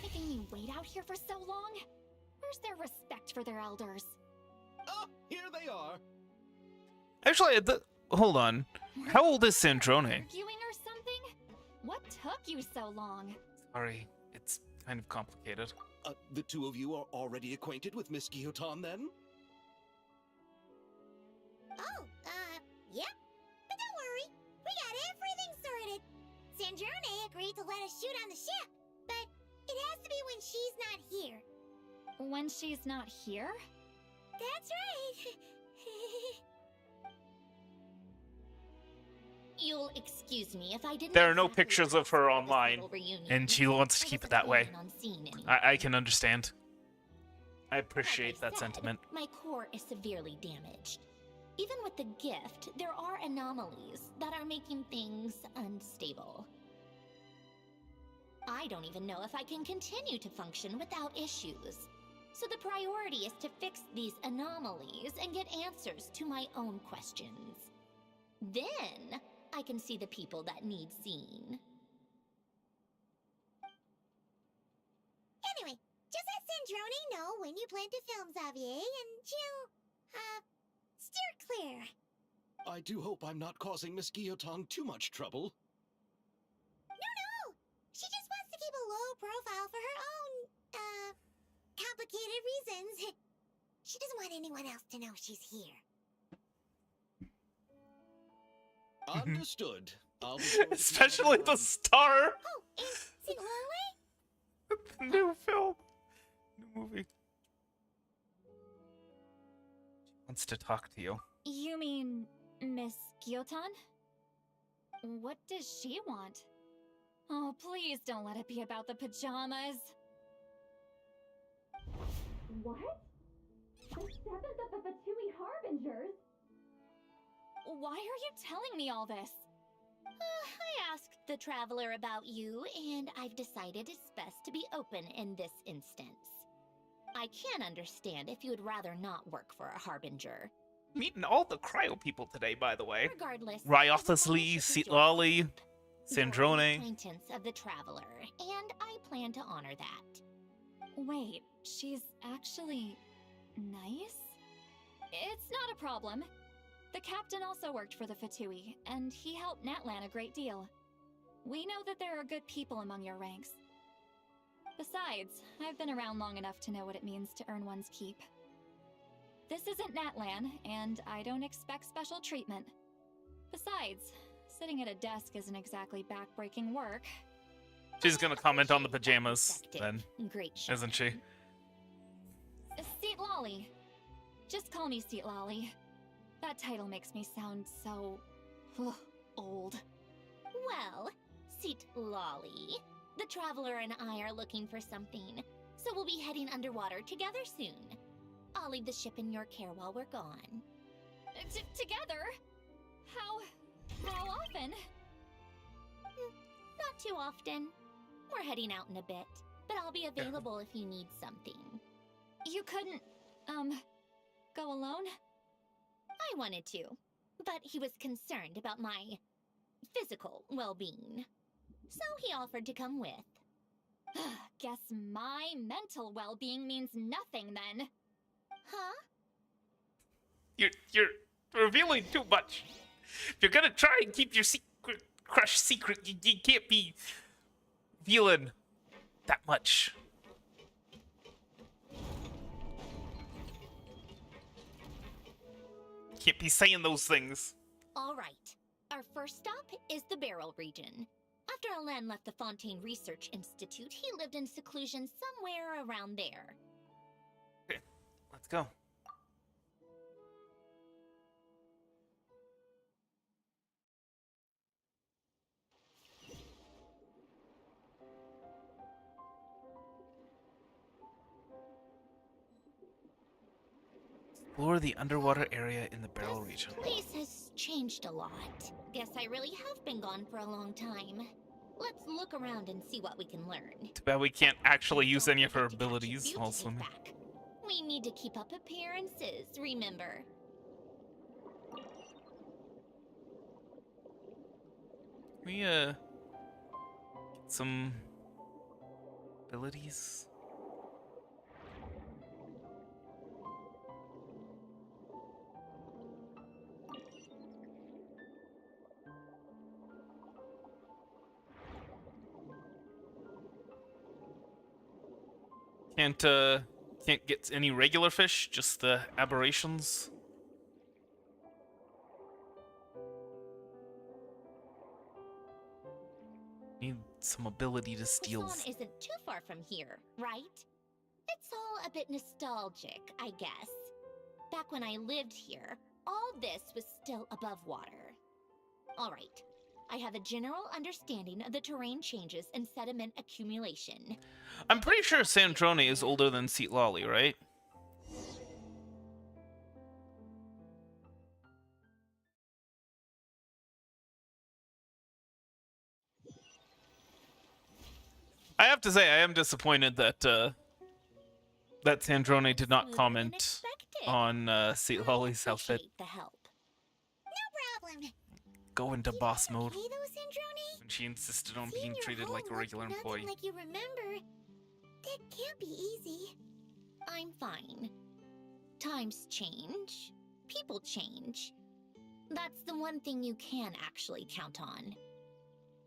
Making me wait out here for so long? Where's their respect for their elders? Oh, here they are. Actually, hold on. How old is Sandrone? Arguing or something? What took you so long? Sorry, it's kind of complicated. The two of you are already acquainted with Miss Guillotin, then? Oh, yep. But don't worry, we got everything sorted. Sandrone agreed to let us shoot on the ship, but it has to be when she's not here. When she's not here? That's right. You'll excuse me if I didn't. There are no exactly pictures of ask her for this online, little reunion. and she wants to I keep it wasn't that way. planning on seeing anyone. I can understand. I appreciate Like I that said, sentiment. My core is severely damaged. Even with the gift, there are anomalies that are making things unstable. I don't even know if I can continue to function without issues. So the priority is to fix these anomalies and get answers to my own questions. Then I can see the people that need seeing. Anyway, just let Sandrone know when you plan to film Xavier, and she'll, steer clear. I do hope I'm not causing Miss Guillotin too much trouble. No! She just wants to keep a low profile for her own, complicated reasons. She doesn't want anyone else to know she's here. Understood. I'll be sure to keep Especially that the in star. Oh, and Siglale? New film. New movie. She wants to talk to you. You mean Miss Guillotin? What does she want? Oh, please don't let it be about the pajamas. What? The 7th of the VIII Harbingers? Why are you telling me all this? I asked the traveler about you, and I've decided it's best to be open in this instance. I can understand if you would rather not work for a harbinger. Meeting all the cryo people today, by the way. Regardless, Ryothasly, Sitlali, Sandrone. Acquaintance of the traveler, and I plan to honor that. Wait, she's actually nice? It's not a problem. The captain also worked for the Fatui, and he helped Natlan a great deal. We know that there are good people among your ranks. Besides, I've been around long enough to know what it means to earn one's keep. This isn't Natlan, and I don't expect special treatment. Besides, Sitting at a desk isn't exactly backbreaking work. She's gonna comment on the pajamas then, Great shot. isn't she? Seat Lolly. Just call me Seat Lolly. That title makes me sound so old. Well, Seat Lolly, the Traveler and I are looking for something, so we'll be heading underwater together soon. I'll leave the ship in your care while we're gone. Together? How often? Not too often. We're heading out in a bit, but I'll be available if you need something. You couldn't, go alone? I wanted to, but he was concerned about my physical well-being. So he offered to come with. Guess my mental well-being means nothing then. Huh? You're revealing too much. If you're gonna try and keep your crush secret, you can't be revealing that much. Can't be saying those things. All right. Our first stop is the Beryl region. After Alain left the Fontaine Research Institute, he lived in seclusion somewhere around there. Okay, let's go. Explore the underwater area in the Beryl region. This place has changed a lot. Guess I really have been gone for a long time. Let's look around and see what we can learn. Too bad we can't actually use Don't any of her forget to catch a abilities few while to take swimming. back. We need to keep up appearances, remember? We get some abilities. Can't get any regular fish, just the aberrations. Need some ability to steal. Poisson isn't too far from here, right? It's all a bit nostalgic, I guess. Back when I lived here, all this was still above water. All right, I have a general understanding of the terrain changes and sediment accumulation. I'm pretty sure Sandrone is older than Seat Lolly, right? I have to say, I am disappointed that that Sandrone did not Smoother than comment expected. on Seat Lolly's outfit. Appreciate the help. No problem. Go into boss You mode okay though, Sandrone? when she insisted on Seeing being your treated home like a look regular nothing employee. like you remember. That can't be easy. I'm fine. Times change. People change. That's the one thing you can actually count on.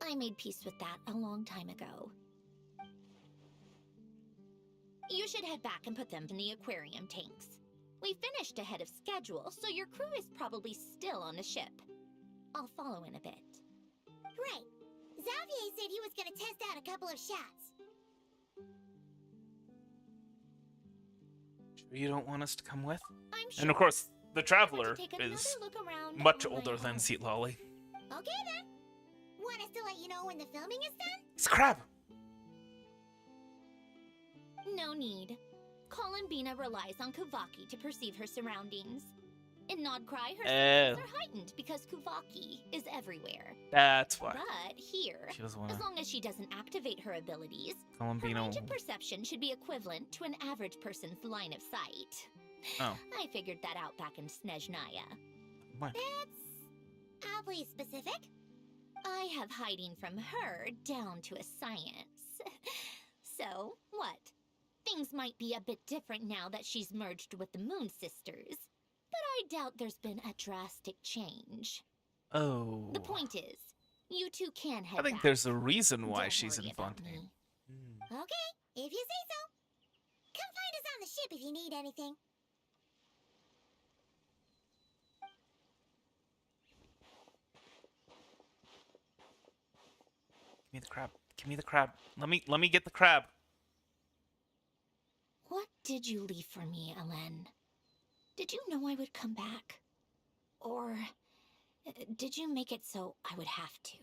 I made peace with that a long time ago. You should head back and put them in the aquarium tanks. We finished ahead of schedule, so your crew is probably still on the ship. I'll follow in a bit. Right. Xavier said he was gonna test out a couple of shots. Sure you don't want us to come with? I'm sure. And of course, the Want Traveler to take another is look around much on my older than own. Seat Lolly. Okay then. Want us to let you know when the filming is done? It's a crab! No need. Columbina relies on Kuuhenki to perceive her surroundings. In Nodcry, her senses are heightened because Kuuhenki is everywhere. That's why. But here, She doesn't as want long as she doesn't activate her abilities, her Columbina. range of perception should be equivalent to an average person's line of sight. Oh. I figured that out back in Snezhnaya. Why? That's oddly specific. I have hiding from her down to a science. So, what? Things might be a bit different now that she's merged with the Moon Sisters, but I doubt there's been a drastic change. Oh. The point is, you two can head I think back. there's a reason why Don't she's worry in about Fontaine. me. Okay, if you say so. Come find us on the ship if you need anything. me the crab. Give me the crab. Let me get the crab. What did you leave for me, Ellen? Did you know I would come back? Or did you make it so I would have to?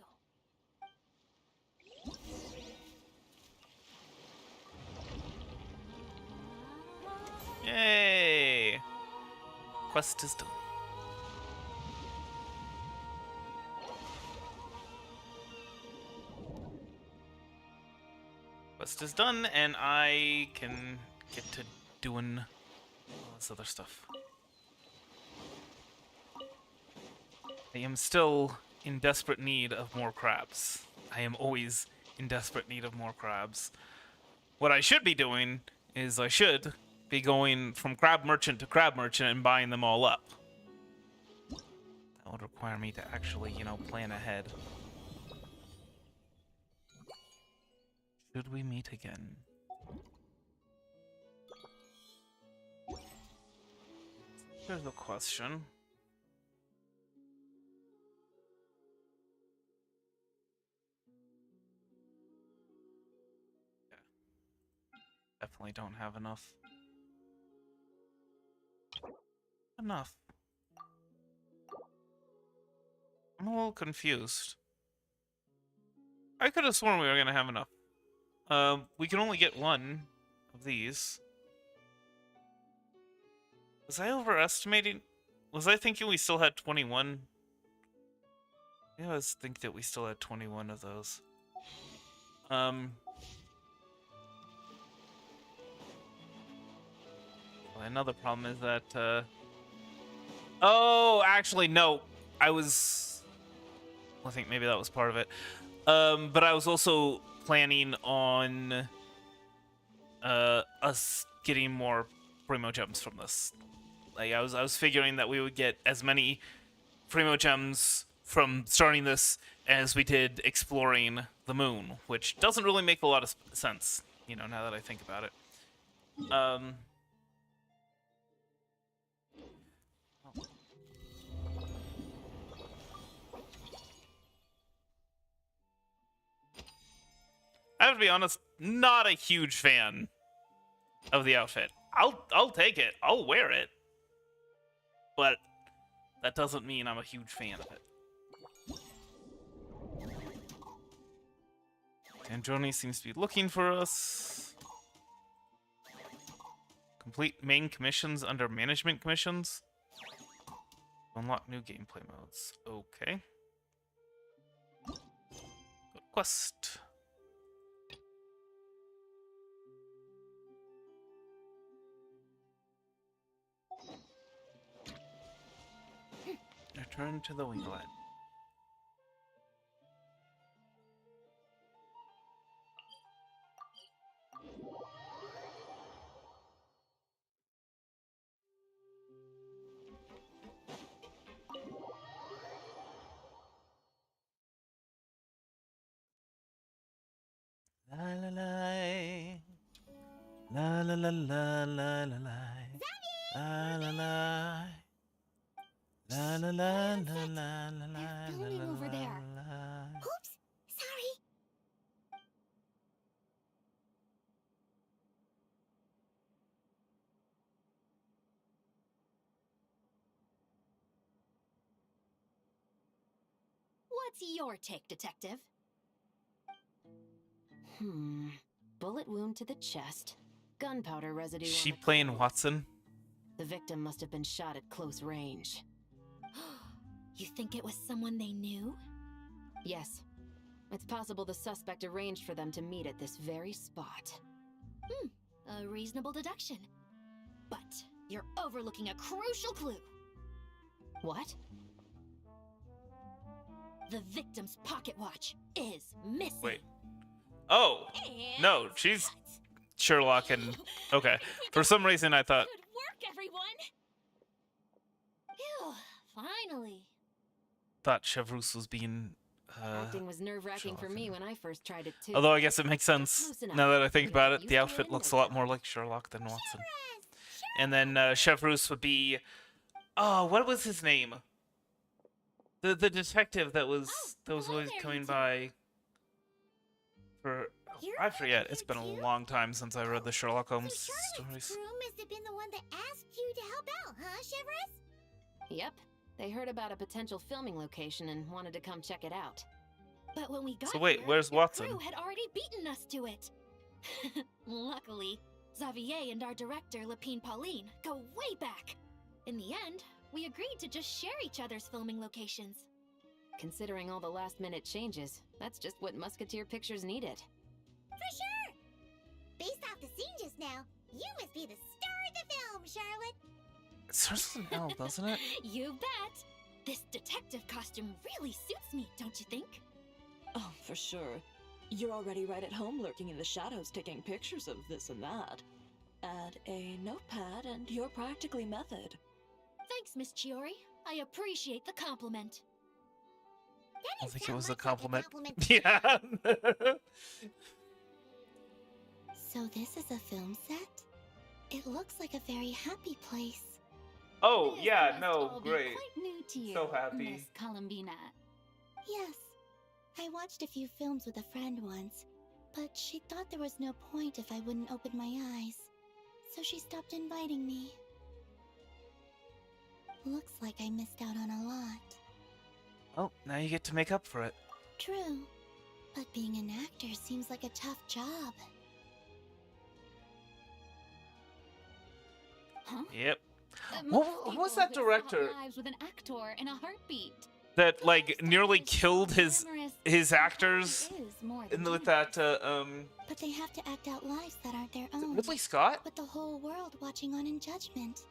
Yay! Quest is done. Quest is done, and I can get to doing all this other stuff. I am still in desperate need of more crabs. I am always in desperate need of more crabs. What I should be doing is I should be going from crab merchant to crab merchant and buying them all up. That would require me to actually, you know, plan ahead. Should we meet again? Here's the question. Yeah. Definitely don't have enough. Enough. I'm a little confused. I could have sworn we were gonna have enough. We can only get one of these. Was I overestimating? Was I thinking we still had 21? Yeah, I was thinking that we still had 21 of those. Well, another problem is that, oh, actually, no. I think maybe that was part of it. But I was also planning on us getting more Primo Gems from this. Like I was figuring that we would get as many Primo Gems from starting this as we did exploring the moon, which doesn't really make a lot of sense, you know, now that I think about it. I have to be honest, not a huge fan of the outfit. I'll take it. I'll wear it. But that doesn't mean I'm a huge fan of it. Sandrone seems to be looking for us. Complete main commissions under management commissions. Unlock new gameplay modes. Okay. Go to quest. Return to the winglet. La la la la la la la la la la la la. La la la la la la la. They're filming over there. Oops, sorry. What's your take, Detective? Bullet wound to the chest. Gunpowder residue. Is she on the playing clothes. Watson? The victim must have been shot at close range. You think it was someone they knew? Yes. It's possible the suspect arranged for them to meet at this very spot. A reasonable deduction. But you're overlooking a crucial clue. What? The victim's pocket watch is missing. Wait. Oh, And no, she's cut. Sherlock and... Okay. For some reason I thought... Good work, everyone! Phew, finally. Thought Chevrus was being... Acting was nerve-wracking for Sherlock. me when I first tried it too. Although I guess it makes sense Close enough. now that I think But about if it. you The outfit can, looks a no lot more doubt. like Sherlock than Watson. And then Chevrus would be... Oh, what was his name? The detective that was always there, coming you two. by... I forget. It's been a long time since I read the Sherlock Holmes So Charlotte's stories. crew must have been the one that asked you to help out, huh, Shivers? Yep. They heard about a potential filming location and wanted to come check it out. But when we got So wait, here, where's your Watson? crew had already beaten us to it. Luckily, Xavier and our director, Lapine Pauline, go way back. In the end, we agreed to just share each other's filming locations. Considering all the last-minute changes, that's just what Musketeer Pictures needed. For sure! Based off the scene just now, you must be the star of the film, Charlotte! It starts with an L, doesn't it? You bet! This detective costume really suits me, don't you think? Oh, for sure. You're already right at home lurking in the shadows taking pictures of this and that. Add a notepad and you're practically method. Thanks, Miss Chiori. I appreciate the compliment. I don't think it was a Like compliment. compliment. Yeah. So this is a film set? It looks like a very happy place. Oh, This yeah, must no, all be great. Quite new to you, So happy. Miss Columbina. Yes. I watched a few films with a friend once, but she thought there was no point if I wouldn't open my eyes. So she stopped inviting me. Looks like I missed out on a lot. Oh, now you get to make up for it. True. But being an actor seems like a tough job. Huh? Yep. Most Who was people that could swap director lives with an actor in a heartbeat. that like Most nearly actors killed so his glamorous, actors it is more than with glamorous. that But they have to act out lives that aren't their is it own. Ridley Scott? With the whole world watching on in judgment.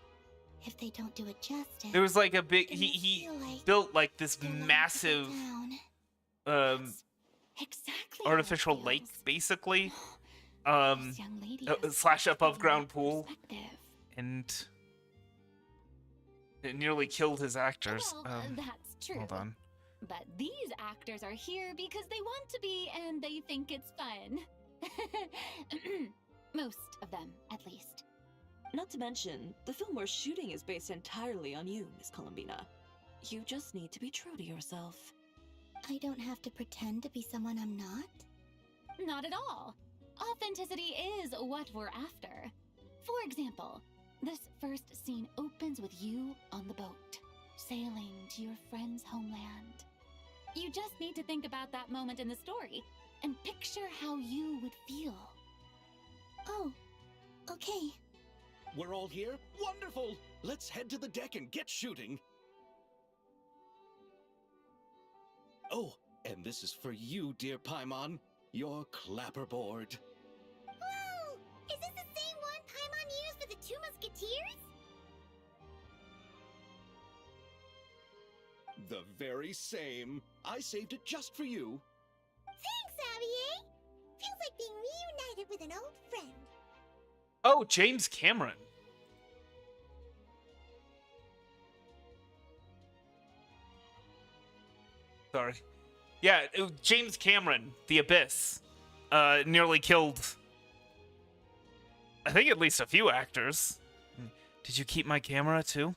If they don't do it justice, There was like a big then he they feel like built like this they're letting massive people down. Exactly how it artificial feels. lake basically This young lady has slash such above a ground unique pool perspective. and it nearly killed his actors. Well, that's true. Hold on. But these actors are here because they want to be and they think it's fun. Most of them, at least. Not to mention, the film we're shooting is based entirely on you, Miss Columbina. You just need to be true to yourself. I don't have to pretend to be someone I'm not. Not at all. Authenticity is what we're after. For example, this first scene opens with you on the boat, sailing to your friend's homeland. You just need to think about that moment in the story and picture how you would feel. Oh, okay. We're all here? Wonderful! Let's head to the deck and get shooting. Oh, and this is for you, dear Paimon. Your clapperboard. Whoa! Is this the same one Paimon used for the Two Musketeers? The very same. I saved it just for you. Thanks, Xavier! Feels like being reunited with an old friend. Oh, James Cameron. Sorry. Yeah, James Cameron, The Abyss, nearly killed, I think, at least a few actors. Did you keep my camera too?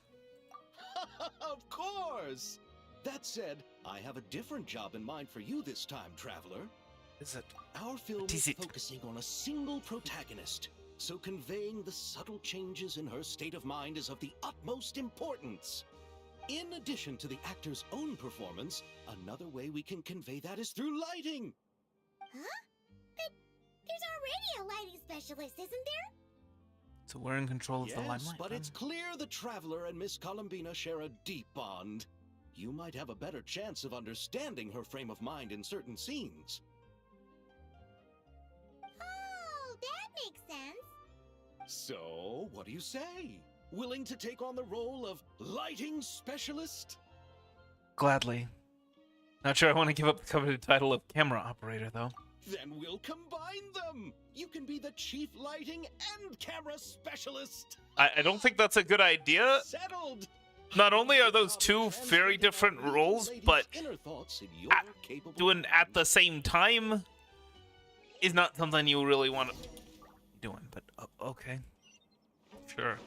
Of course! That said, I have a different job in mind for you this time, traveler. Is it? Our film What is is it? focusing on a single protagonist, so conveying the subtle changes in her state of mind is of the utmost importance. In addition to the actor's own performance, another way we can convey that is through lighting. Huh? But there's already a lighting specialist, isn't there? So we're in control of the Yes, limelight. but then? it's clear the Traveler and Miss Columbina share a deep bond. You might have a better chance of understanding her frame of mind in certain scenes. Oh, that makes sense. So, what do you say? Willing to take on the role of lighting specialist? Gladly. Not sure I want to give up the coveted title of camera operator, though. Then we'll combine them! You can be the chief lighting and camera specialist! I don't think that's a good idea. Settled! Not only are those two very different roles, but doing at the same time is not something you really want to be doing. But okay, sure.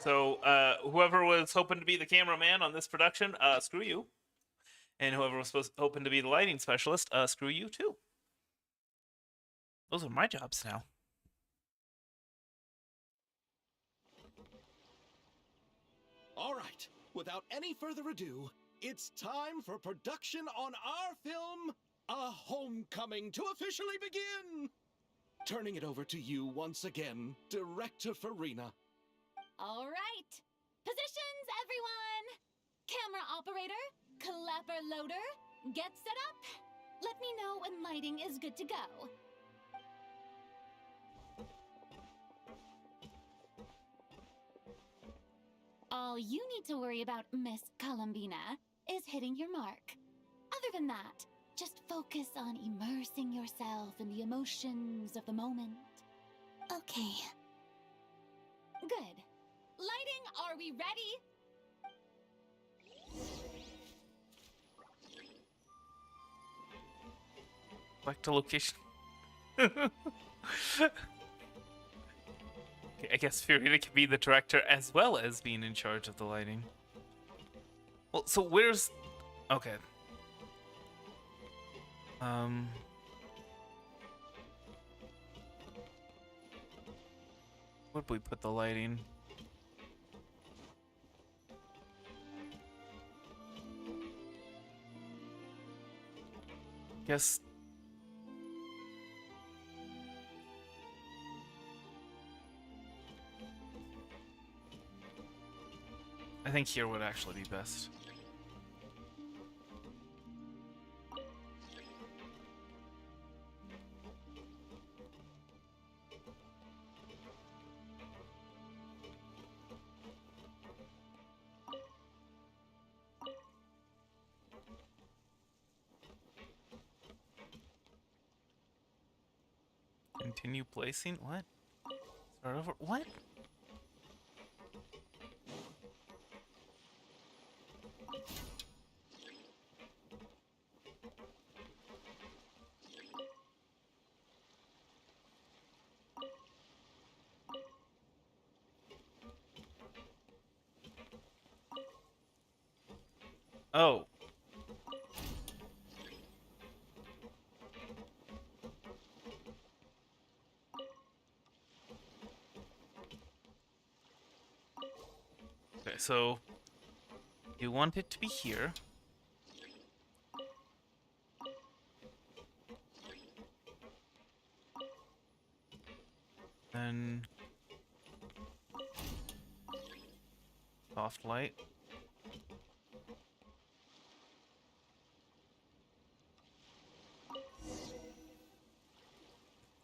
So whoever was hoping to be the cameraman on this production, screw you. And whoever was hoping to be the lighting specialist, screw you too. Those are my jobs now. All right, without any further ado, it's time for production on our film, A Homecoming, to officially begin. Turning it over to you once again, Director Furina. All right. Positions, everyone. Camera operator, clapper loader, get set up. Let me know when lighting is good to go. All you need to worry about, Miss Columbina, is hitting your mark. Other than that, just focus on immersing yourself in the emotions of the moment. Okay. Good. Lighting, are we ready? Back to location. I guess Furina can be the director as well as being in charge of the lighting. Well, so where's... Okay. Where'd we put the lighting? Guess... I think here would actually be best. Continue placing? What? Start over? What? Oh. Okay, so you want it to be here. Then soft light.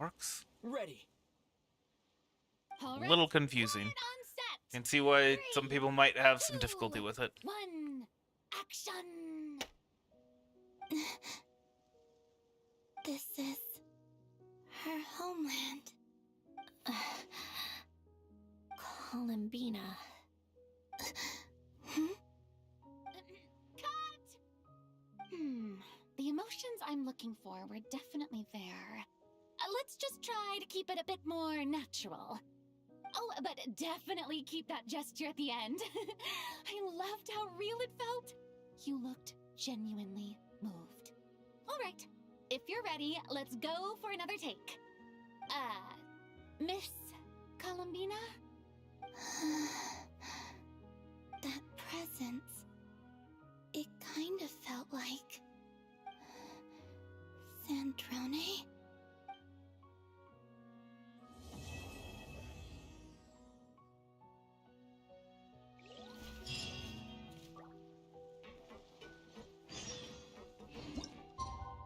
Works. Ready. All A right. little confusing. Light on set. Can see why some 3, people might have some 2, difficulty with it. 1. Action. This is her homeland. Columbina. Cut! The emotions I'm looking for were definitely there. Let's just try to keep it a bit more natural. Oh, but definitely keep that gesture at the end. I loved how real it felt. You looked genuinely moved. All right, if you're ready, let's go for another take. Miss Columbina? That presence. It kind of felt like... Sandrone?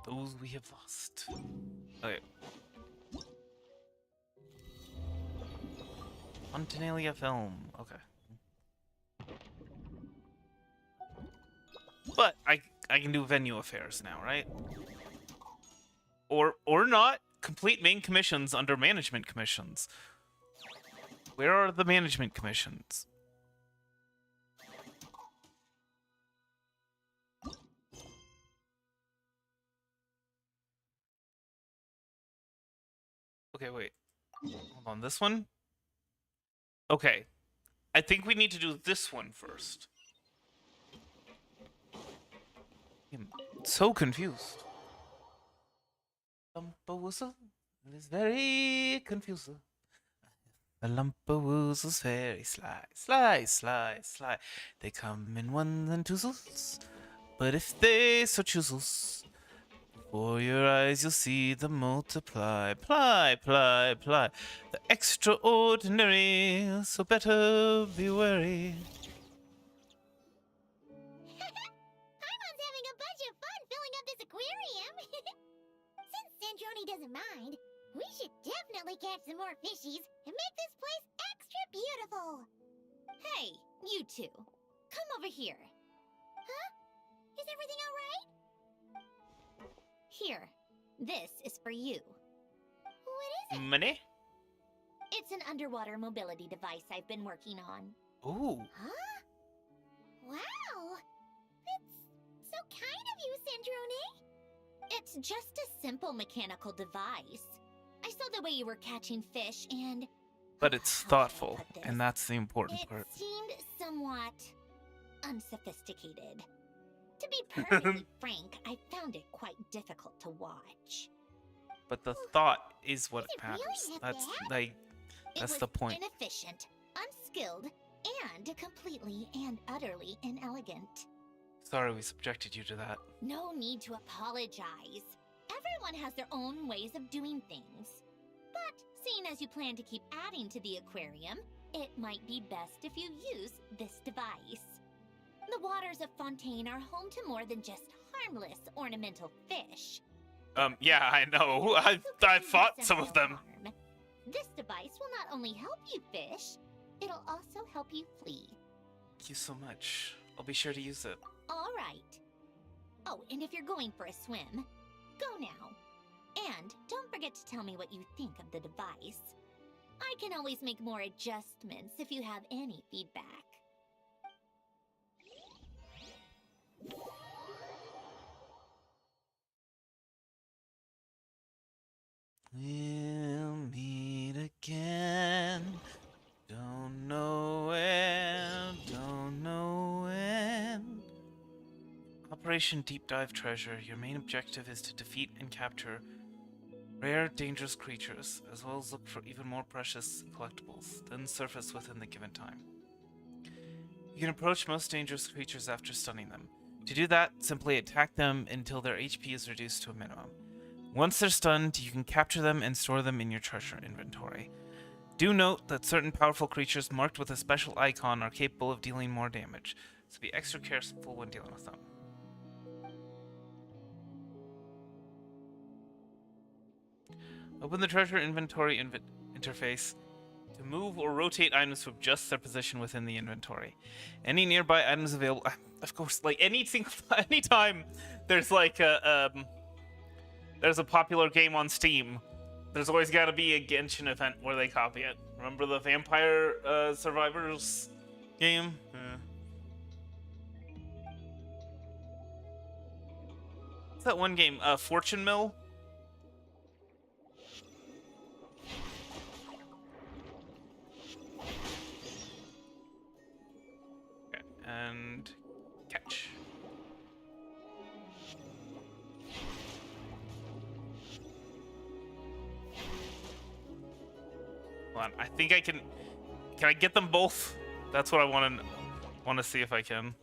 Those we have lost. Okay. Fontinalia film. Okay. But I can do venue affairs now, right? Or not. Complete main commissions under management commissions. Where are the management commissions? Okay, wait. Hold on, this one? Okay. I think we need to do this one first. I'm so confused. Lumpa-woozle is very confused. The Lumpa-woozle's very sly, sly, sly, sly. They come in ones and twos, but if they so chooses, before your eyes you'll see them multiply, ply, ply, ply. The extraordinary, so better be wary. Paimon's having a bunch of fun filling up this aquarium. Since Sandrone doesn't mind, we should definitely catch some more fishies and make this place extra beautiful. Hey, you two. Come over here. Huh? Is everything all right? Here. This is for you. What is it? Money? It's an underwater mobility device I've been working on. Ooh. Huh? Wow! That's so kind of you, Sandrone. It's just a simple mechanical device. I saw the way you were catching fish and... But it's how can I thoughtful, put this? and that's the important It part. seemed somewhat unsophisticated. To be perfectly frank, I found it quite difficult to watch. But the thought is what Does it matters. really have That's that? like It that's was the point. inefficient, unskilled, and completely and utterly inelegant. Sorry we subjected you to that. No need to apologize. Everyone has their own ways of doing things. But seeing as you plan to keep adding to the aquarium, it might be best if you use this device. The waters of Fontaine are home to more than just harmless ornamental fish. Yeah, I know. I fought some of them. Harm. This device will not only help you fish, it'll also help you flee. Thank you so much. I'll be sure to use it. All right. Oh, and if you're going for a swim, go now. And don't forget to tell me what you think of the device. I can always make more adjustments if you have any feedback. We'll meet again. Don't know when, don't know when. Operation Deep Dive Treasure. Your main objective is to defeat and capture rare, dangerous creatures, as well as look for even more precious collectibles, then surface within the given time. You can approach most dangerous creatures after stunning them. To do that, simply attack them until their HP is reduced to a minimum. Once they're stunned, you can capture them and store them in your treasure inventory. Do note that certain powerful creatures marked with a special icon are capable of dealing more damage, so be extra careful when dealing with them. Open the treasure inventory interface to move or rotate items to adjust their position within the inventory. Any nearby items available, of course, like anytime there's like there's a popular game on Steam, there's always got to be a Genshin event where they copy it. Remember the Vampire Survivors game? Yeah. What's that one game? Fortune Mill? Okay, and catch. Hold on, I think I can. Can I get them both? That's what I want to see if I can.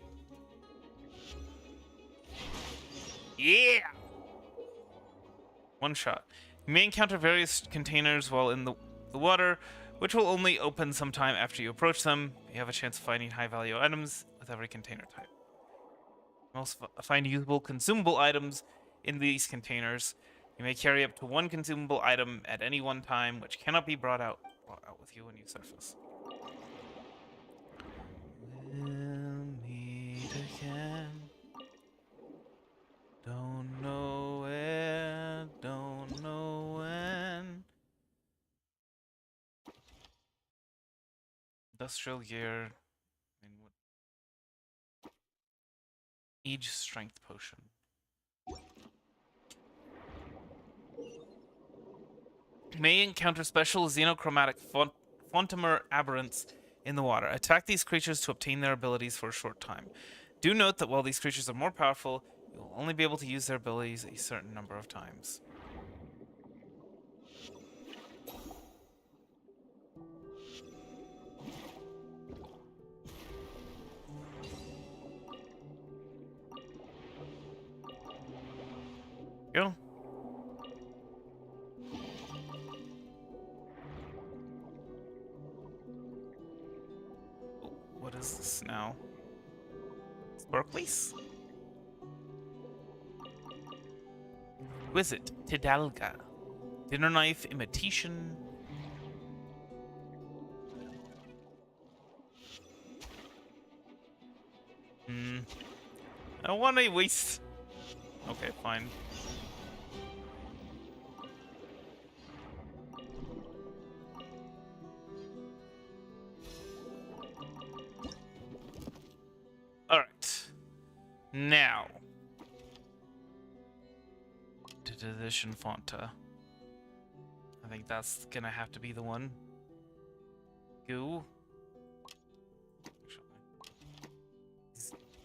Yeah. One shot. You may encounter various containers while in the water, which will only open sometime after you approach them. You have a chance of finding high-value items with every container type. You also find usable consumable items in these containers. You may carry up to one consumable item at any one time, which cannot be brought out with you when you surface. We'll meet again. Don't know where, don't know when. Industrial gear. I mean, what? Age strength potion. You may encounter special xenochromatic Fontaine aberrants in the water. Attack these creatures to obtain their abilities for a short time. Do note that while these creatures are more powerful, you You'll only be able to use their abilities a certain number of times. Go. What is this now? Sparklies? Exquisite Tidalga. Dinner knife imitation. I don't want to waste. Okay, fine. Alright. Now. Edition Fonta. I think that's gonna have to be the one. Goo.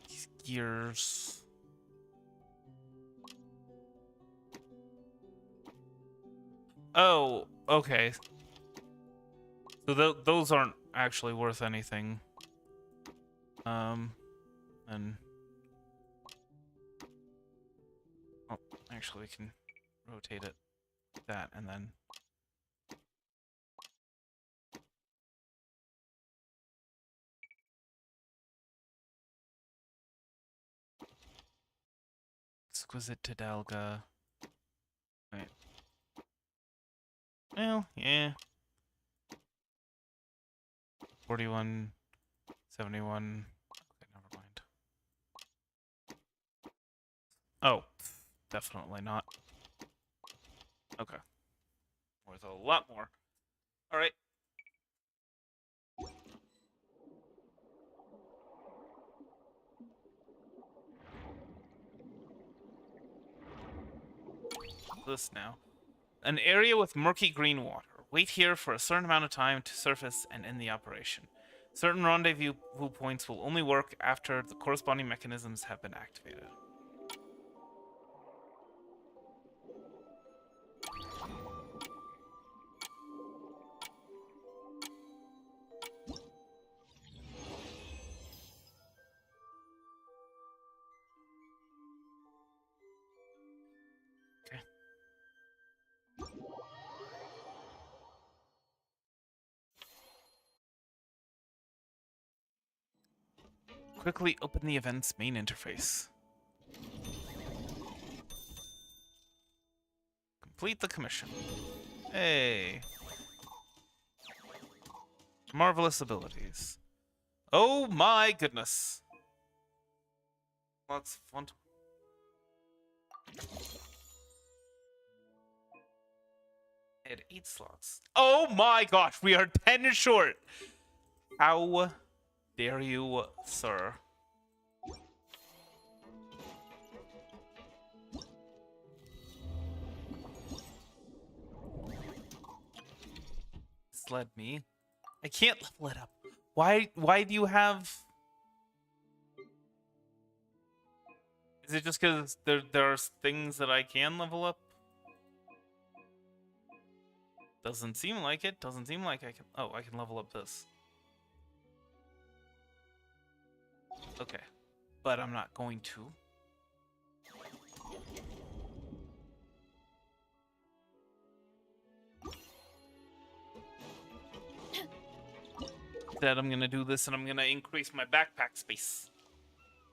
These gears. Oh, okay. So those aren't actually worth anything. And oh, actually, we can rotate it, that, and then exquisite Tidalga. Wait. Well, yeah. 41, 71. Okay, never mind. Oh, definitely not. Okay. Worth a lot more. Alright. This now. An area with murky green water. Wait here for a certain amount of time to surface and end the operation. Certain rendezvous points will only work after the corresponding mechanisms have been activated. Okay. Quickly open the event's main interface. Complete the commission. Hey. Marvelous abilities. Oh my goodness. Lots of fun. I had 8 slots. Oh my gosh, we are 10 short. How dare you, sir? Misled me. I can't level it up. Why do you have... Is it just because there are things that I can level up? Doesn't seem like it. Doesn't seem like I can... Oh, I can level up this. Okay. But I'm not going to. Instead, I'm going to do this and I'm going to increase my backpack space.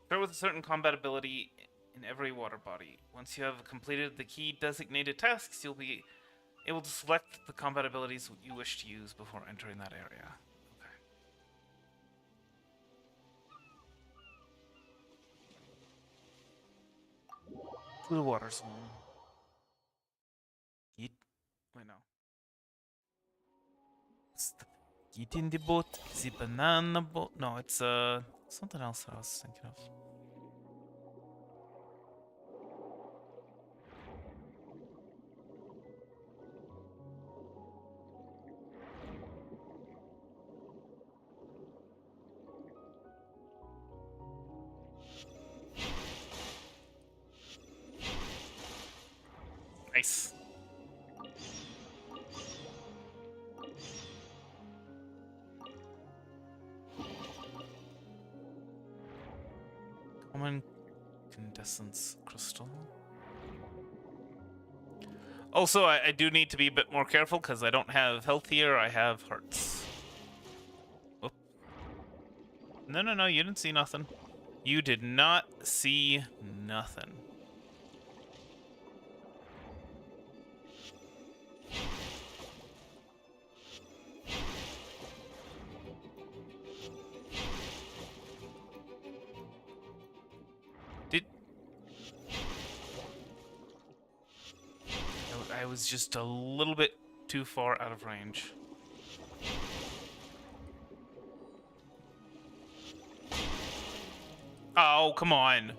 Start with a certain combat ability in every water body. Once you have completed the key designated tasks, you'll be able to select the combat abilities you wish to use before entering that area. Okay. Blue water zone. Wait, no. Get in the boat, the banana boat. No, it's something else that I was thinking of. Nice. Common Incandescence crystal. Also, I do need to be a bit more careful because I don't have health here, I have hearts. Oh. No, you didn't see nothing. You did not see nothing. I was just a little bit too far out of range. Oh, come on.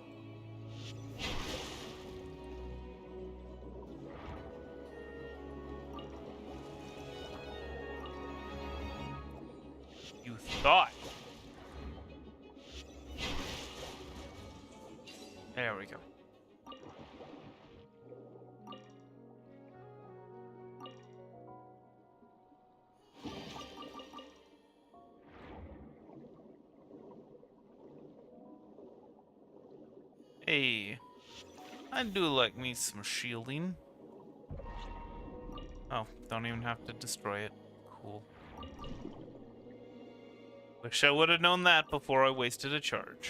You thought. There we go. Hey, I do like me some shielding. Oh, don't even have to destroy it. Cool. Wish I would have known that before I wasted a charge.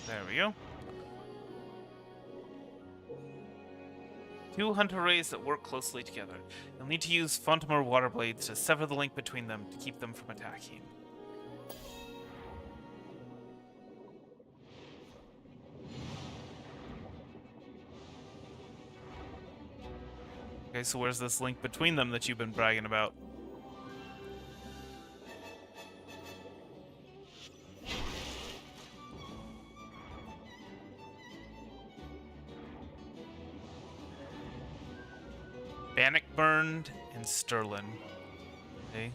There we go. 2 hunter rays that work closely together. You'll need to use Fontaine water blades to sever the link between them to keep them from attacking. Okay, so where's this link between them that you've been bragging about? Bannockburned and Sterling. Okay.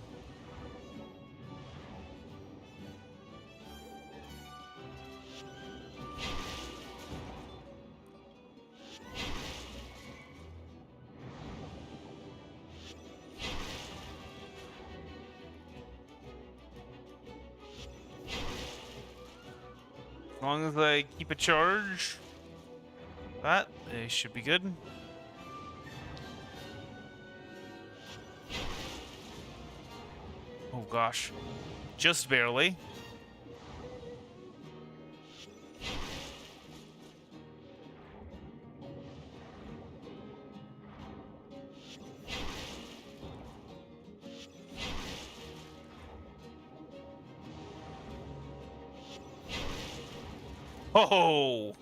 As long as I keep a charge, that they should be good. Oh gosh, just barely. Oh!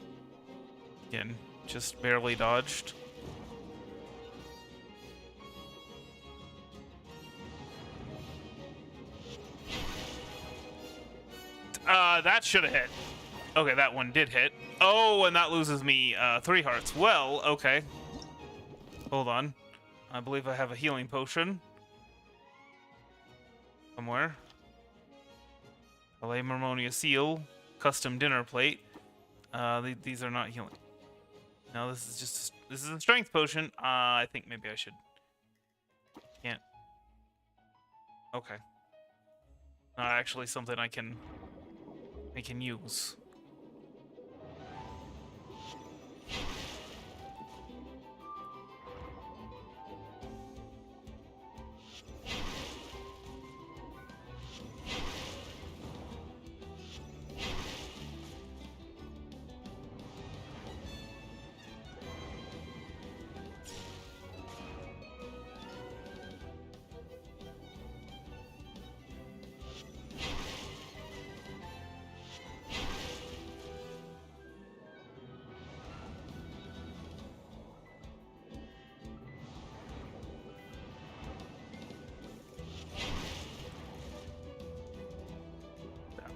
Again, just barely dodged. That should have hit. Okay, that one did hit. Oh, and that loses me 3 hearts. Well, okay. Hold on. I believe I have a healing potion. Somewhere. Palais Marmonia seal. Custom dinner plate. These are not healing. No, this is a strength potion. I think maybe I should. Can't. Okay. Not actually something I can use.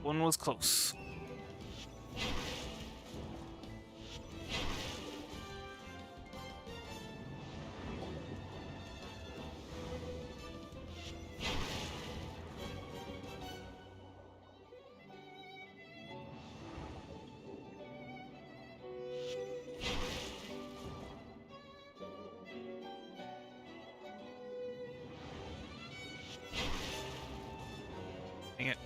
One was close. Dang it.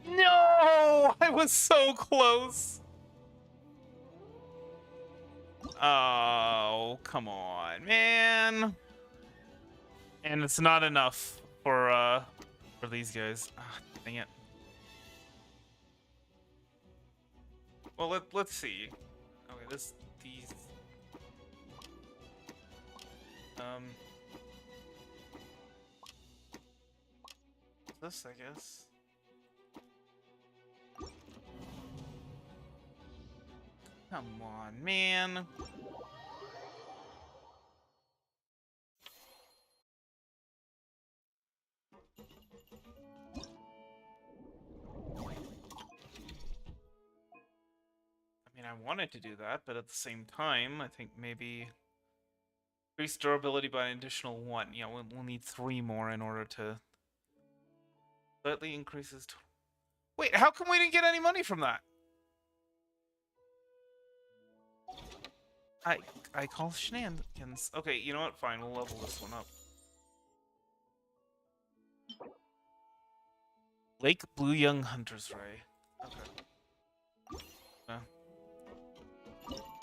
No! I was so close. Oh, come on, man. And it's not enough for these guys. Ah, dang it. Well, let's see. Okay, these this, I guess. Come on, man. I mean, I wanted to do that, but at the same time, I think maybe increase durability by an additional 1. Yeah, we'll need 3 more in order to slightly increases. Wait, how come we didn't get any money from that? I call shenanigans. Okay, you know what? Fine, we'll level this one up. Lake Blue Young Hunter's Ray. Okay.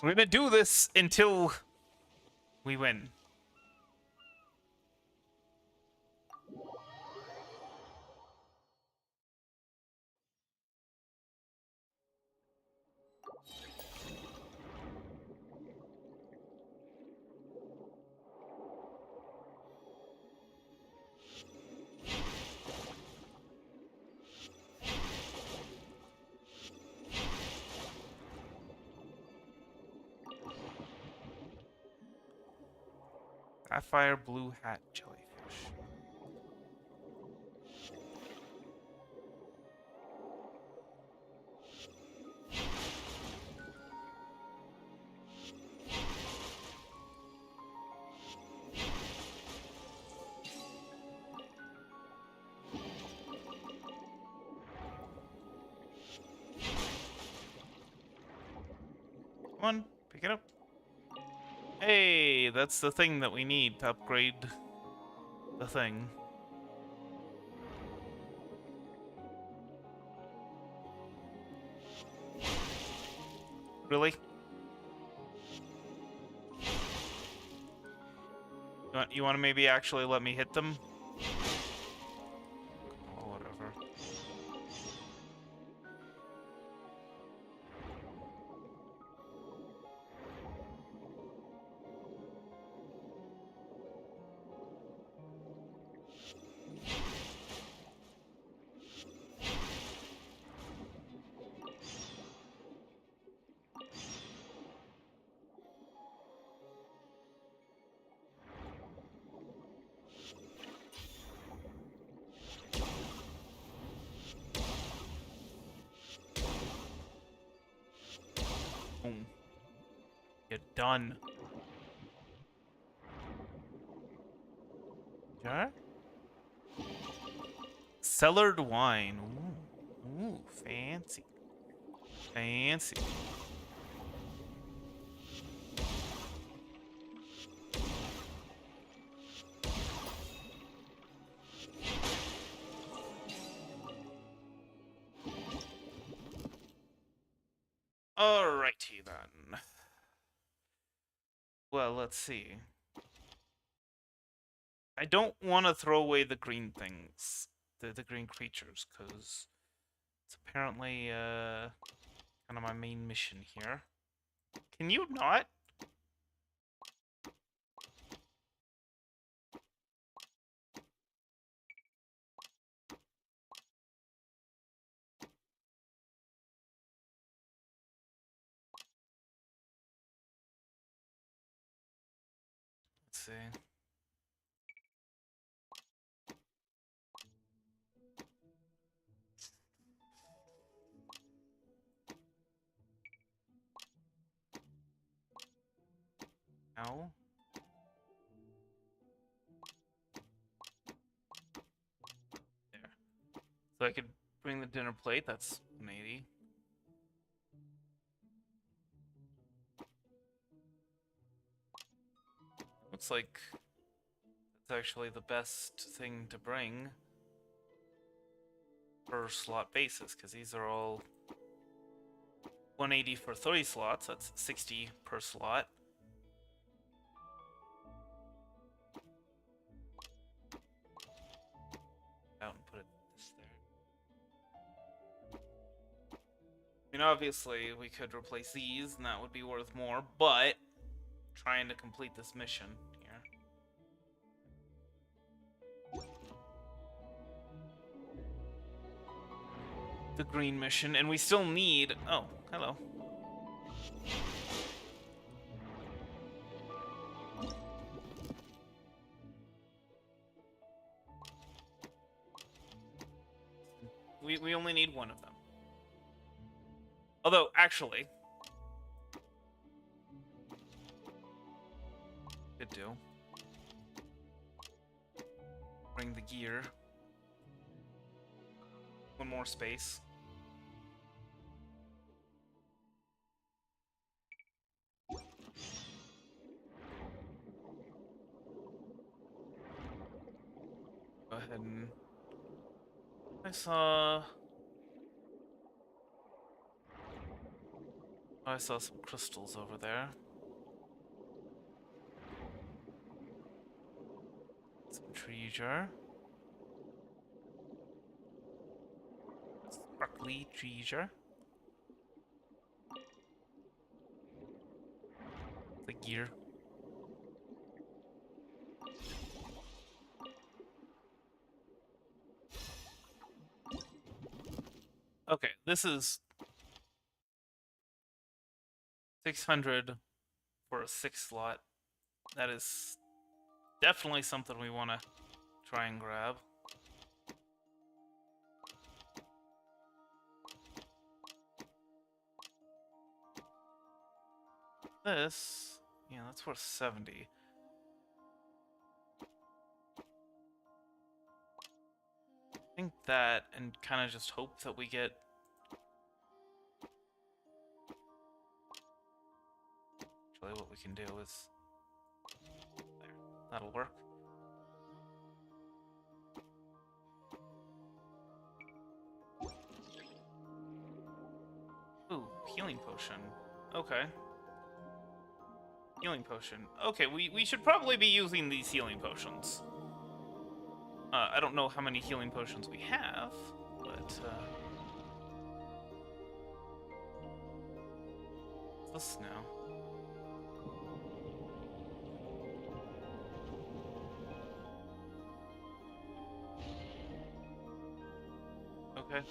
We're gonna do this until we win. Sapphire Blue Hat Jellyfish. Come on, pick it up. Hey, that's the thing that we need to upgrade the thing. Really? You want to maybe actually let me hit them? Oh, whatever. Boom. You're done. Yeah? Cellared wine. Ooh. Ooh, fancy. Fancy. Alrighty then. Well, let's see. I don't want to throw away the green things, the green creatures, because it's apparently kind of my main mission here. Can you not? Let's see. No. There. So I could bring the dinner plate. That's 180. looks like it's actually the best thing to bring per slot basis, because these are all 180 for 30 slots. That's 60 per slot. Out and put it this there. I mean, obviously, we could replace these, and that would be worth more, but trying to complete this mission here. The green mission, and we still need... Oh, hello. We only need one of them. Although, actually... Could do. Bring the gear. One more space. Go ahead and... I saw some crystals over there. Some treasure. Sparkly treasure. The gear. Okay, this is 600 for a 6 slot. That is definitely something we want to try and grab. This, yeah, that's worth 70. I think that, and kind of just hope that we get... Actually, what we can do is... There, that'll work. Ooh, healing potion. Okay. Healing potion. Okay, we should probably be using these healing potions. I don't know how many healing potions we have, but, what's this now? Okay.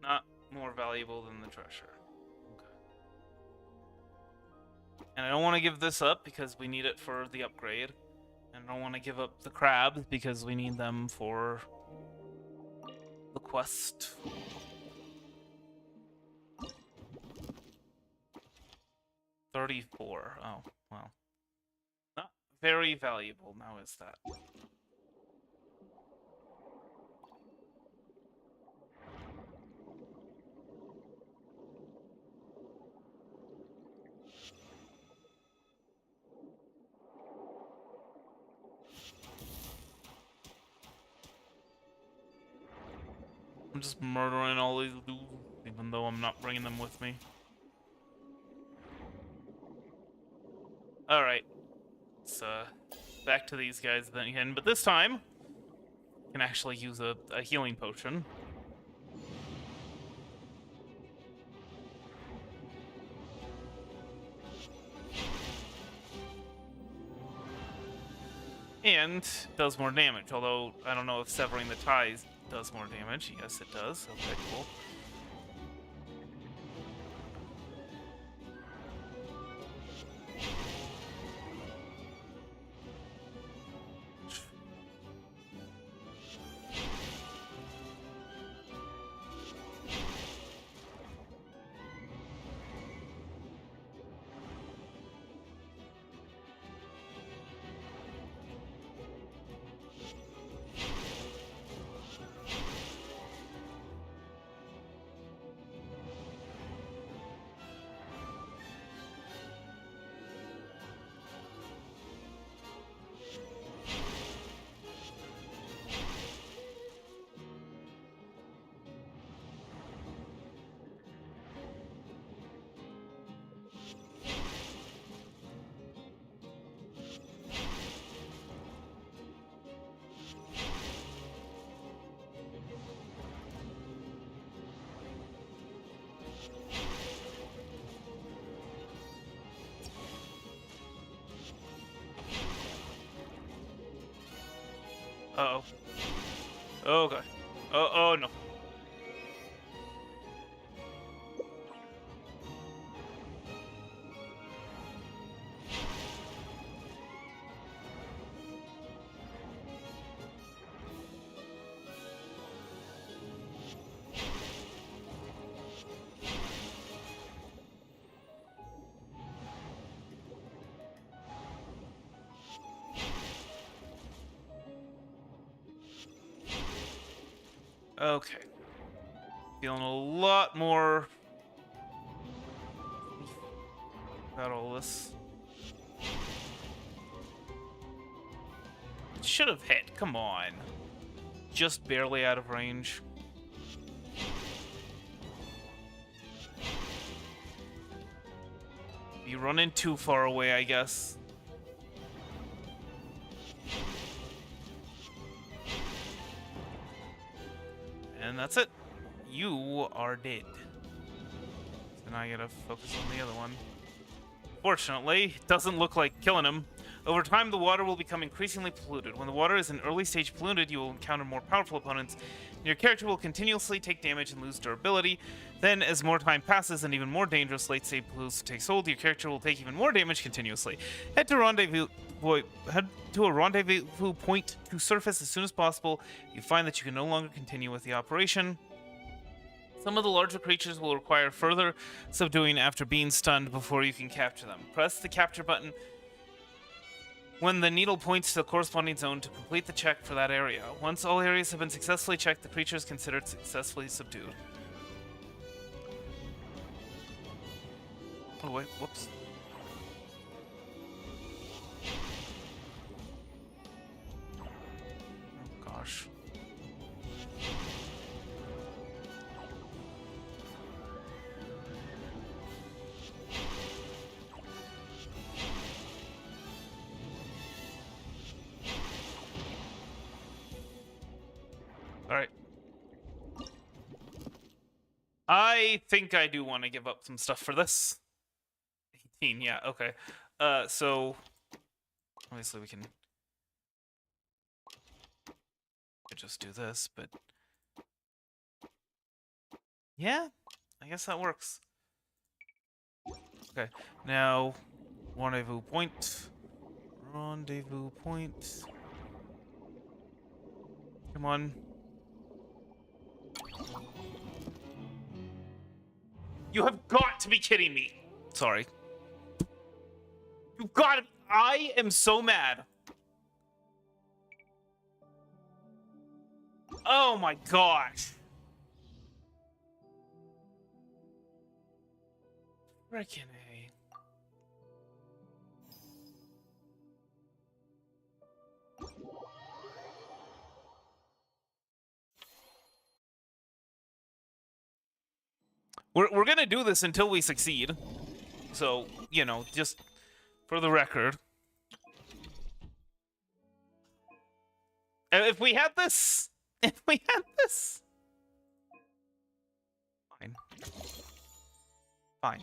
Not more valuable than the treasure. Okay. And I don't want to give this up because we need it for the upgrade. And I don't want to give up the crabs because we need them for the quest. $34. Oh, well. Not very valuable now, is that? I'm just murdering all these dudes, even though I'm not bringing them with me. Alright. Let's, back to these guys then again, but this time, I can actually use a healing potion. And does more damage, although I don't know if severing the ties does more damage. Yes, it does. Okay, cool. Uh-oh. Okay. Oh, no. Okay. Feeling a lot more about all this. It should have hit. Come on. Just barely out of range. You run in too far away, I guess. And that's it. You are dead. So now I gotta focus on the other one. Fortunately, it doesn't look like killing him. Over time, the water will become increasingly polluted. When the water is in early stage polluted, you will encounter more powerful opponents, and your character will continuously take damage and lose durability. Then, as more time passes and even more dangerous late stage pollution takes hold, your character will take even more damage continuously. Head to a rendezvous point to surface as soon as possible. You find that you can no longer continue with the operation. Some of the larger creatures will require further subduing after being stunned before you can capture them. Press the capture button when the needle points to the corresponding zone to complete the check for that area. Once all areas have been successfully checked, the creature is considered successfully subdued. Oh wait, whoops. Oh gosh. Alright. I think I do want to give up some stuff for this. 18, yeah, okay. So obviously we can just do this, but yeah, I guess that works. Okay, now rendezvous point. Rendezvous point. Come on. You have got to be kidding me. Sorry. You got it. I am so mad. Oh my gosh. Frickin' A. We're gonna do this until we succeed. So, you know, just for the record. If we had this... Fine. Fine.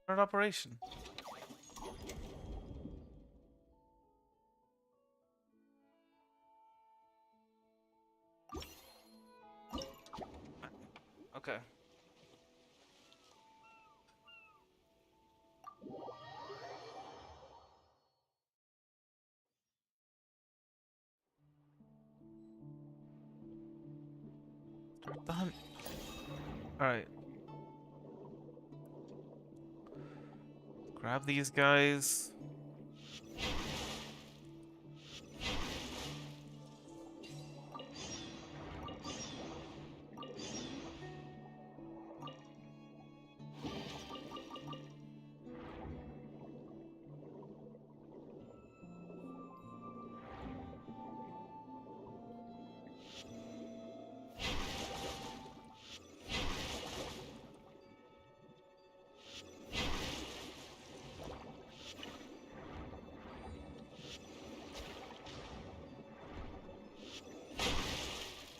Start operation. Okay. Start the hunt. Alright. Grab these guys.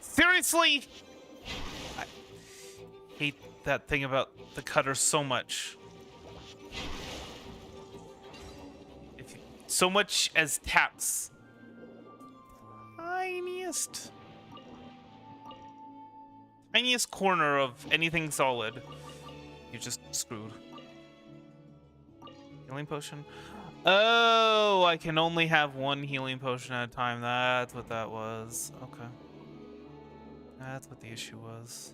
Seriously? I hate that thing about the cutter so much. so much as taps tiniest corner of anything solid, you're just screwed. Healing potion? Oh, I can only have one healing potion at a time. That's what that was. Okay. That's what the issue was.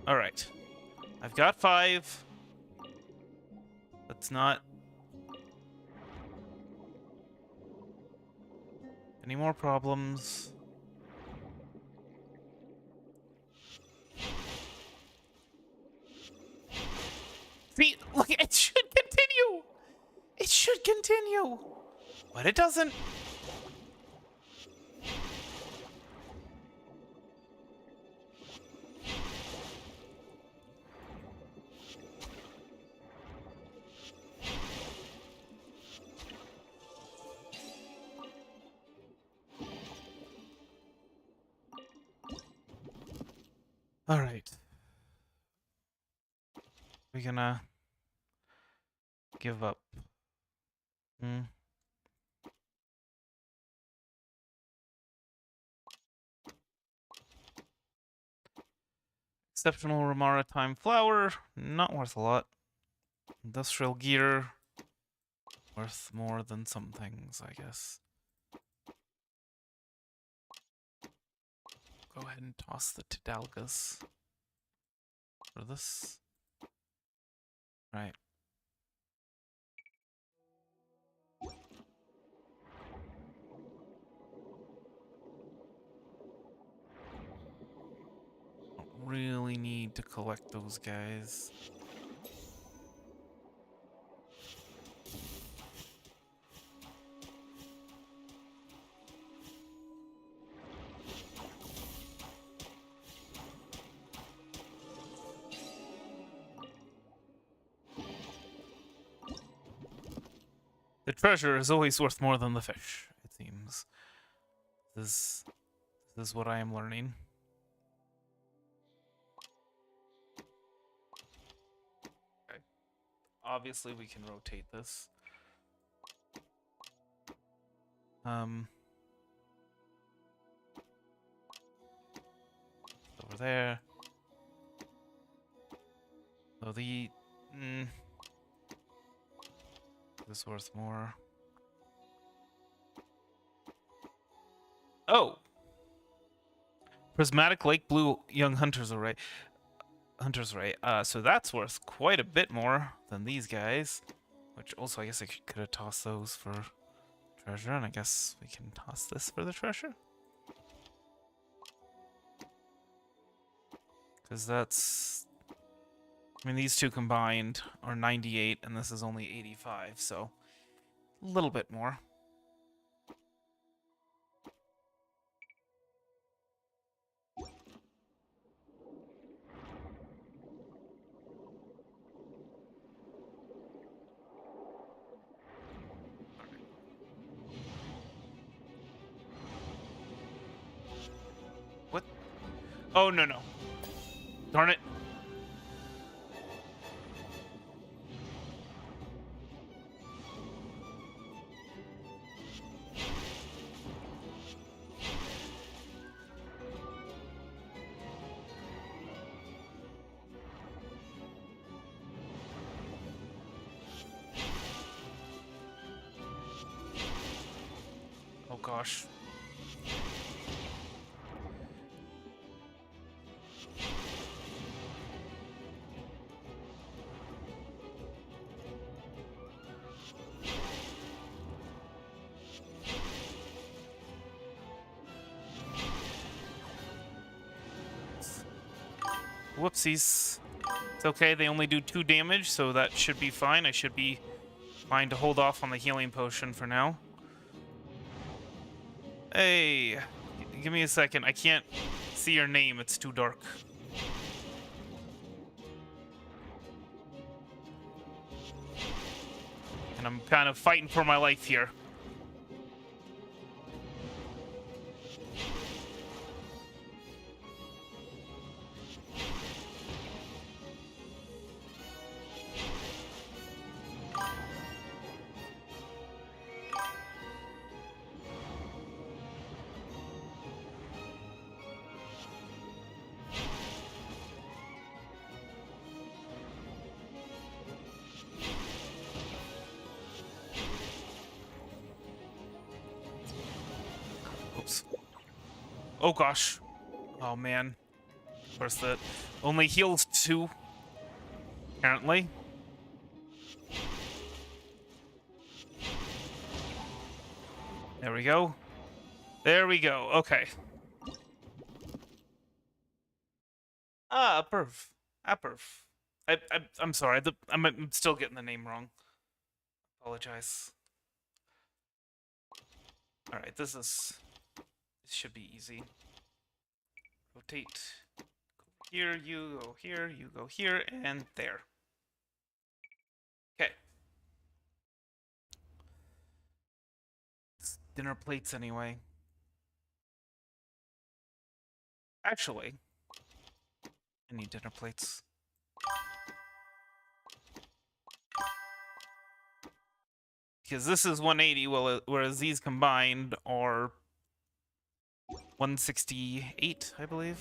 All right. I've got 5. Let's not... Any more problems? See, look, it should continue! It should continue! But it doesn't. All right. We're gonna give up. Exceptional Ramara Time Flower, not worth a lot. Industrial Gear, worth more than some things, I guess. Go ahead and toss the Tidalgas for this. Right. Don't really need to collect those guys. The treasure is always worth more than the fish, it seems. This is what I am learning. Okay. Obviously, we can rotate this. Over there. So the... This worth more. Oh! Prismatic Lake Blue Young Hunter's Array. So that's worth quite a bit more than these guys. Which also, I guess I could have tossed those for treasure. And I guess we can toss this for the treasure. Because that's... I mean, these two combined are 98, and this is only 85, so a little bit more. What? Oh, no. Darn it. Gosh. Whoopsies. It's okay, they only do 2 damage, so that should be fine. I should be fine to hold off on the healing potion for now. Hey, give me a second. I can't see your name. It's too dark. I'm kind of fighting for my life here. Oops. Oh gosh. Oh man. Of course that only heals 2. Apparently. There we go. There we go. Okay. Ah, perf. Perf. I'm sorry. I'm still getting the name wrong. Apologize. All right. This should be easy. Rotate. Go here. You go here. You go here, and there. Okay. It's dinner plates anyway. Actually, I need dinner plates. Because this is 180, whereas these combined are 168, I believe.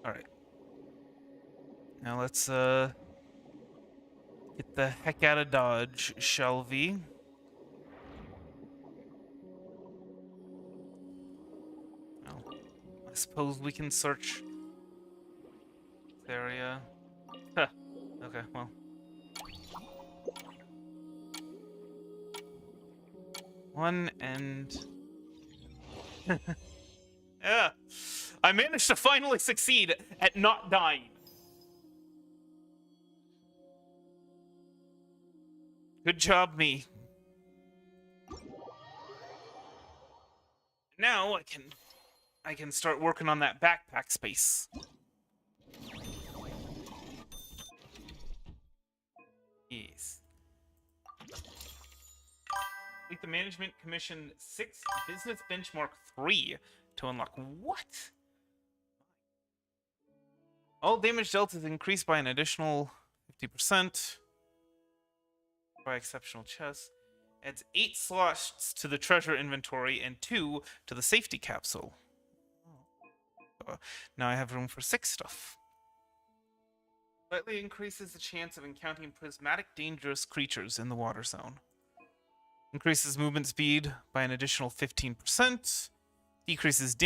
Alright. Now let's get the heck out of Dodge, shall we? Well, I suppose we can search this area. Huh. Okay, well. One and... yeah. I managed to finally succeed at not dying. Good job, me. Now I can start working on that backpack space. Yes. Complete the Management Commission 6 Business Benchmark 3 to unlock what? All damage dealt is increased by an additional 50%. By exceptional chest. Adds 8 slots to the treasure inventory and 2 to the safety capsule. Now I have room for 6 stuff. Slightly increases the chance of encountering prismatic dangerous creatures in the water zone. Increases movement speed by an additional 15%. Decreases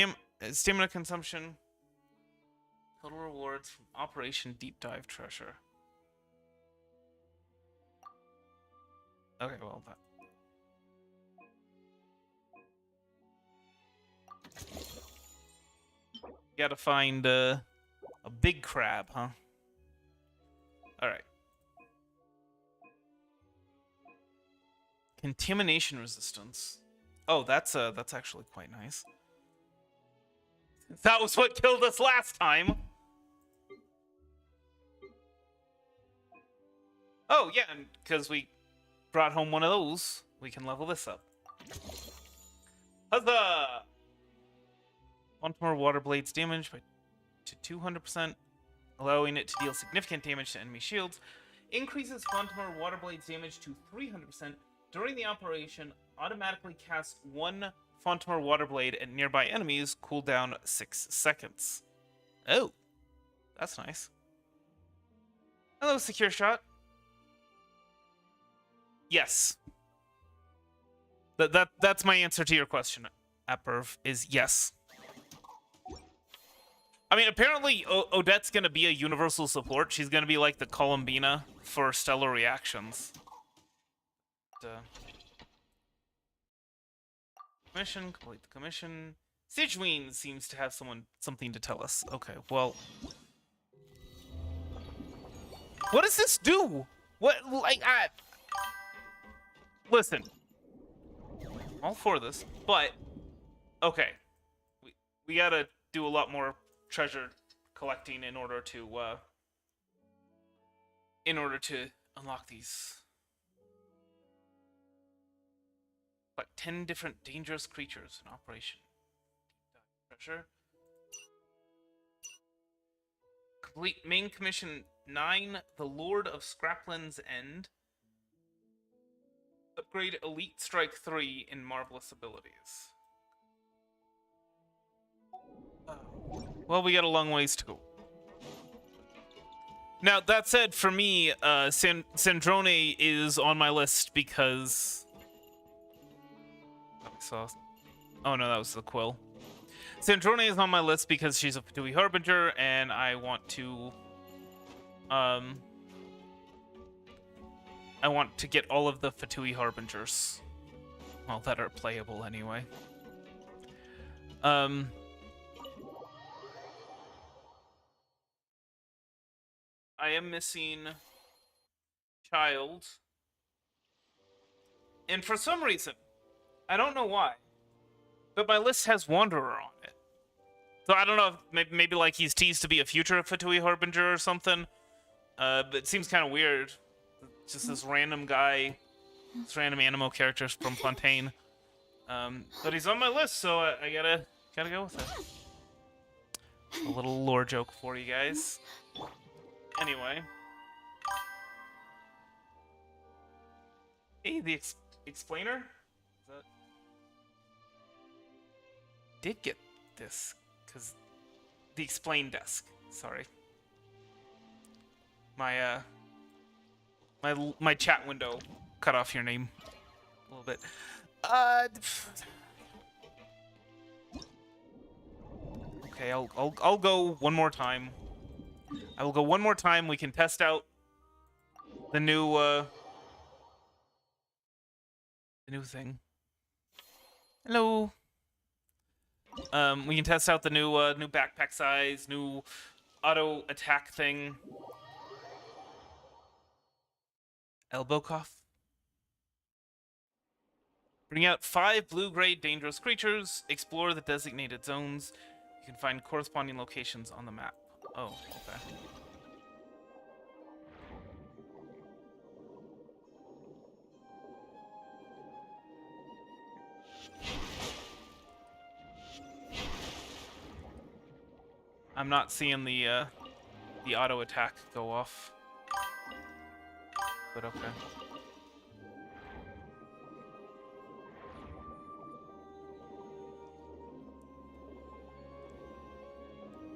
stamina consumption. Total rewards from Operation Deep Dive Treasure. Okay, well, that. Gotta find a big crab, huh? Alright. Contamination resistance. Oh, that's actually quite nice. That was what killed us last time. Oh, yeah, and because we brought home one of those, we can level this up. Huzzah! Fontaine water blades damage to 200%, allowing it to deal significant damage to enemy shields. Increases Fontaine water blades damage to 300% during the operation. Automatically casts 1 Fontaine water blade at nearby enemies. Cooldown 6 seconds. Oh, that's nice. Hello, Secure Shot. Yes. That's my answer to your question, Apperv, is yes. I mean, apparently Odette's gonna be a universal support. She's gonna be like the Columbina for stellar reactions. Commission, complete the commission. Sigeween seems to have something to tell us. Okay, well, what does this do? What, like, listen, all for this, but okay, we gotta do a lot more treasure collecting in order to unlock these. But 10 different dangerous creatures in operation. Treasure. Complete main commission 9, the Lord of Scrapland's End. Upgrade Elite Strike 3 in Marvelous Abilities. Well, we got a long ways to go. Now, that said, for me, Sandrone is on my list because... Oh no, that was the quill. Sandrone is on my list because she's a Pte Harbinger, and I want to... I want to get all of the Pte Harbingers. Well, that are playable anyway. I am missing Child. And for some reason, I don't know why, but my list has Wanderer on it. So I don't know if maybe like he's teased to be a future Pte Harbinger or something. But it seems kind of weird. Just this random guy, this random Animo character from Fontaine. But he's on my list, so I gotta go with it. A little lore joke for you guys. Anyway. Hey, the explainer? Is that... Did get this, because the explain desk. Sorry. My my chat window cut off your name a little bit. Okay, I'll go one more time. I will go one more time. We can test out the new thing. Hello. We can test out the new backpack size, new auto attack thing. Elbow cough. Bring out 5 blue-grade dangerous creatures. Explore the designated zones. You can find corresponding locations on the map. Oh, okay. I'm not seeing the auto attack go off. But okay.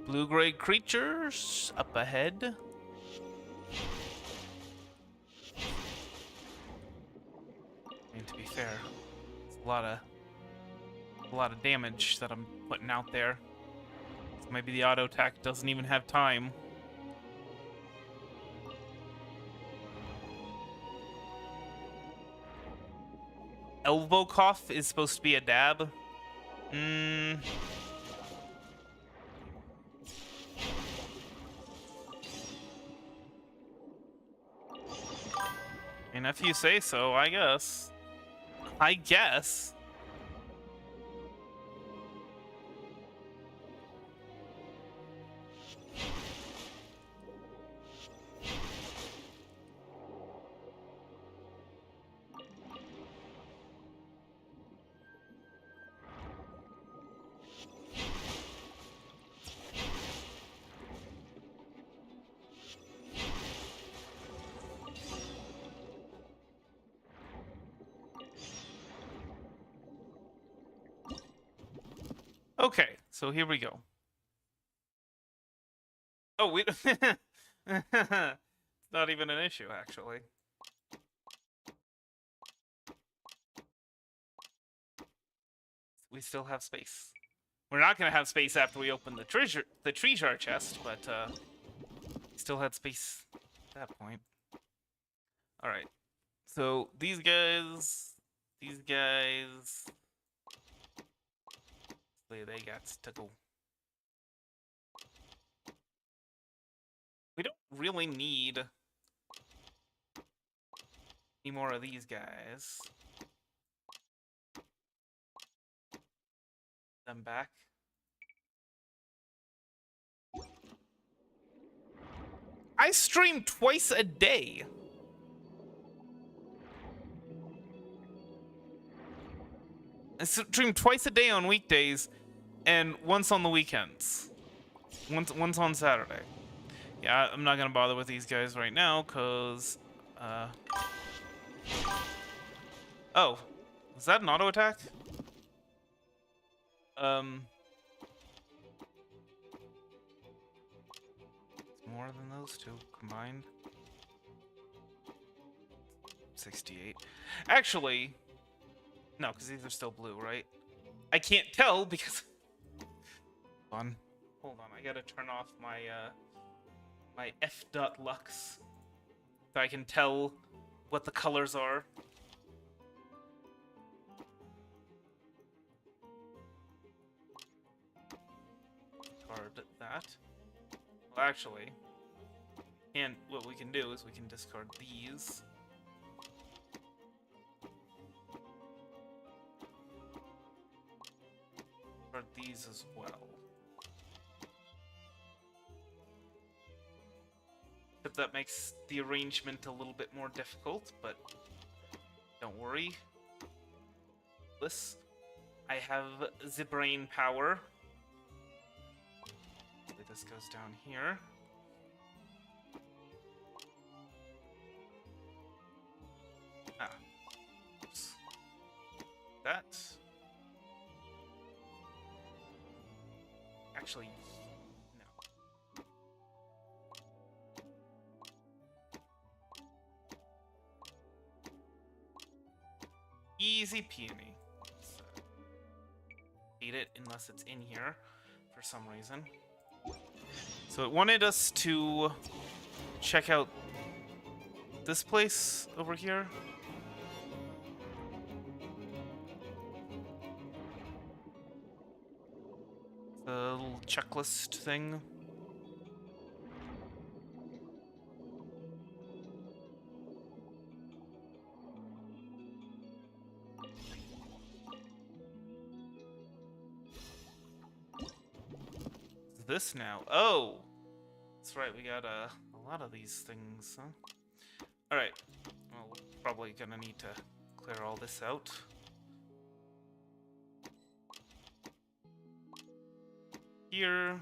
Blue-gray creatures up ahead. And to be fair, it's a lot of damage that I'm putting out there. So maybe the auto attack doesn't even have time. Elbow cough is supposed to be a dab. And if you say so, I guess. I guess. Okay, so here we go. Oh, we... It's not even an issue, actually. We still have space. We're not going to have space after we open the treasure chest, but we still had space at that point. Alright. So, these guys... They got to go. We don't really need any more of these guys. Them back. I stream twice a day. I stream twice a day on weekdays, and once on the weekends. Once on Saturday. Yeah, I'm not gonna bother with these guys right now, cause oh, was that an auto attack? More than those two combined. 68. Actually, no, because these are still blue, right? I can't tell because. Hold on. I gotta turn off my my f.lux so I can tell what the colors are. Discard that. Well, actually, and what we can do is we can discard these. Discard these as well. But that makes the arrangement a little bit more difficult, but don't worry. I have the brain power. This goes down here. Oops. That. Actually, no. Easy peony. So, hate it unless it's in here for some reason. So it wanted us to check out this place over here. The little checklist thing. This now. Oh! That's right, we got a lot of these things, huh? Alright. Well, we're probably gonna need to clear all this out. Here.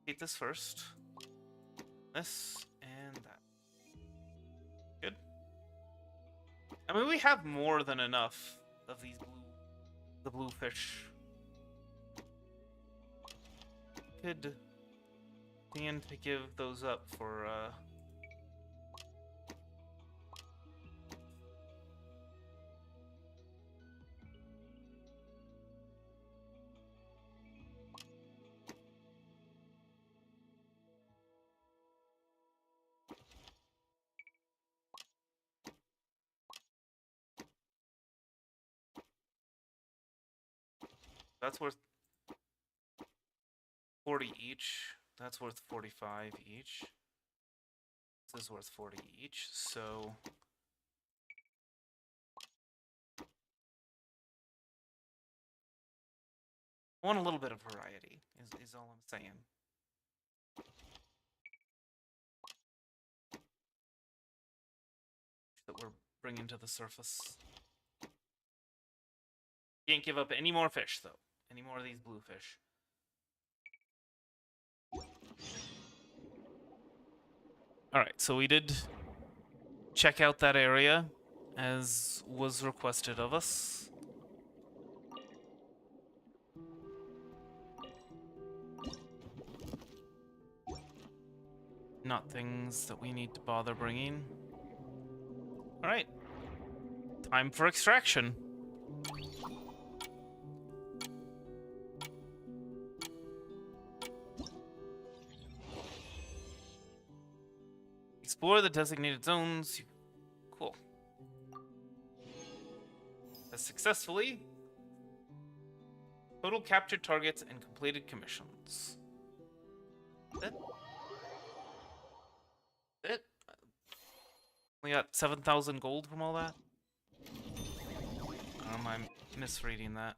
Take this first. This and that. Good. I mean, we have more than enough of these the blue fish. Could plan to give those up for that's worth 40 each. That's worth 45 each. This is worth 40 each, so I want a little bit of variety, is all I'm saying. That we're bringing to the surface. Can't give up any more fish, though. Any more of these blue fish. Alright, so we did check out that area, as was requested of us. Not things that we need to bother bringing. Alright. Time for extraction. Explore the designated zones. Cool. As successfully. Total captured targets and completed commissions. That. We got 7,000 gold from all that? Or am I misreading that?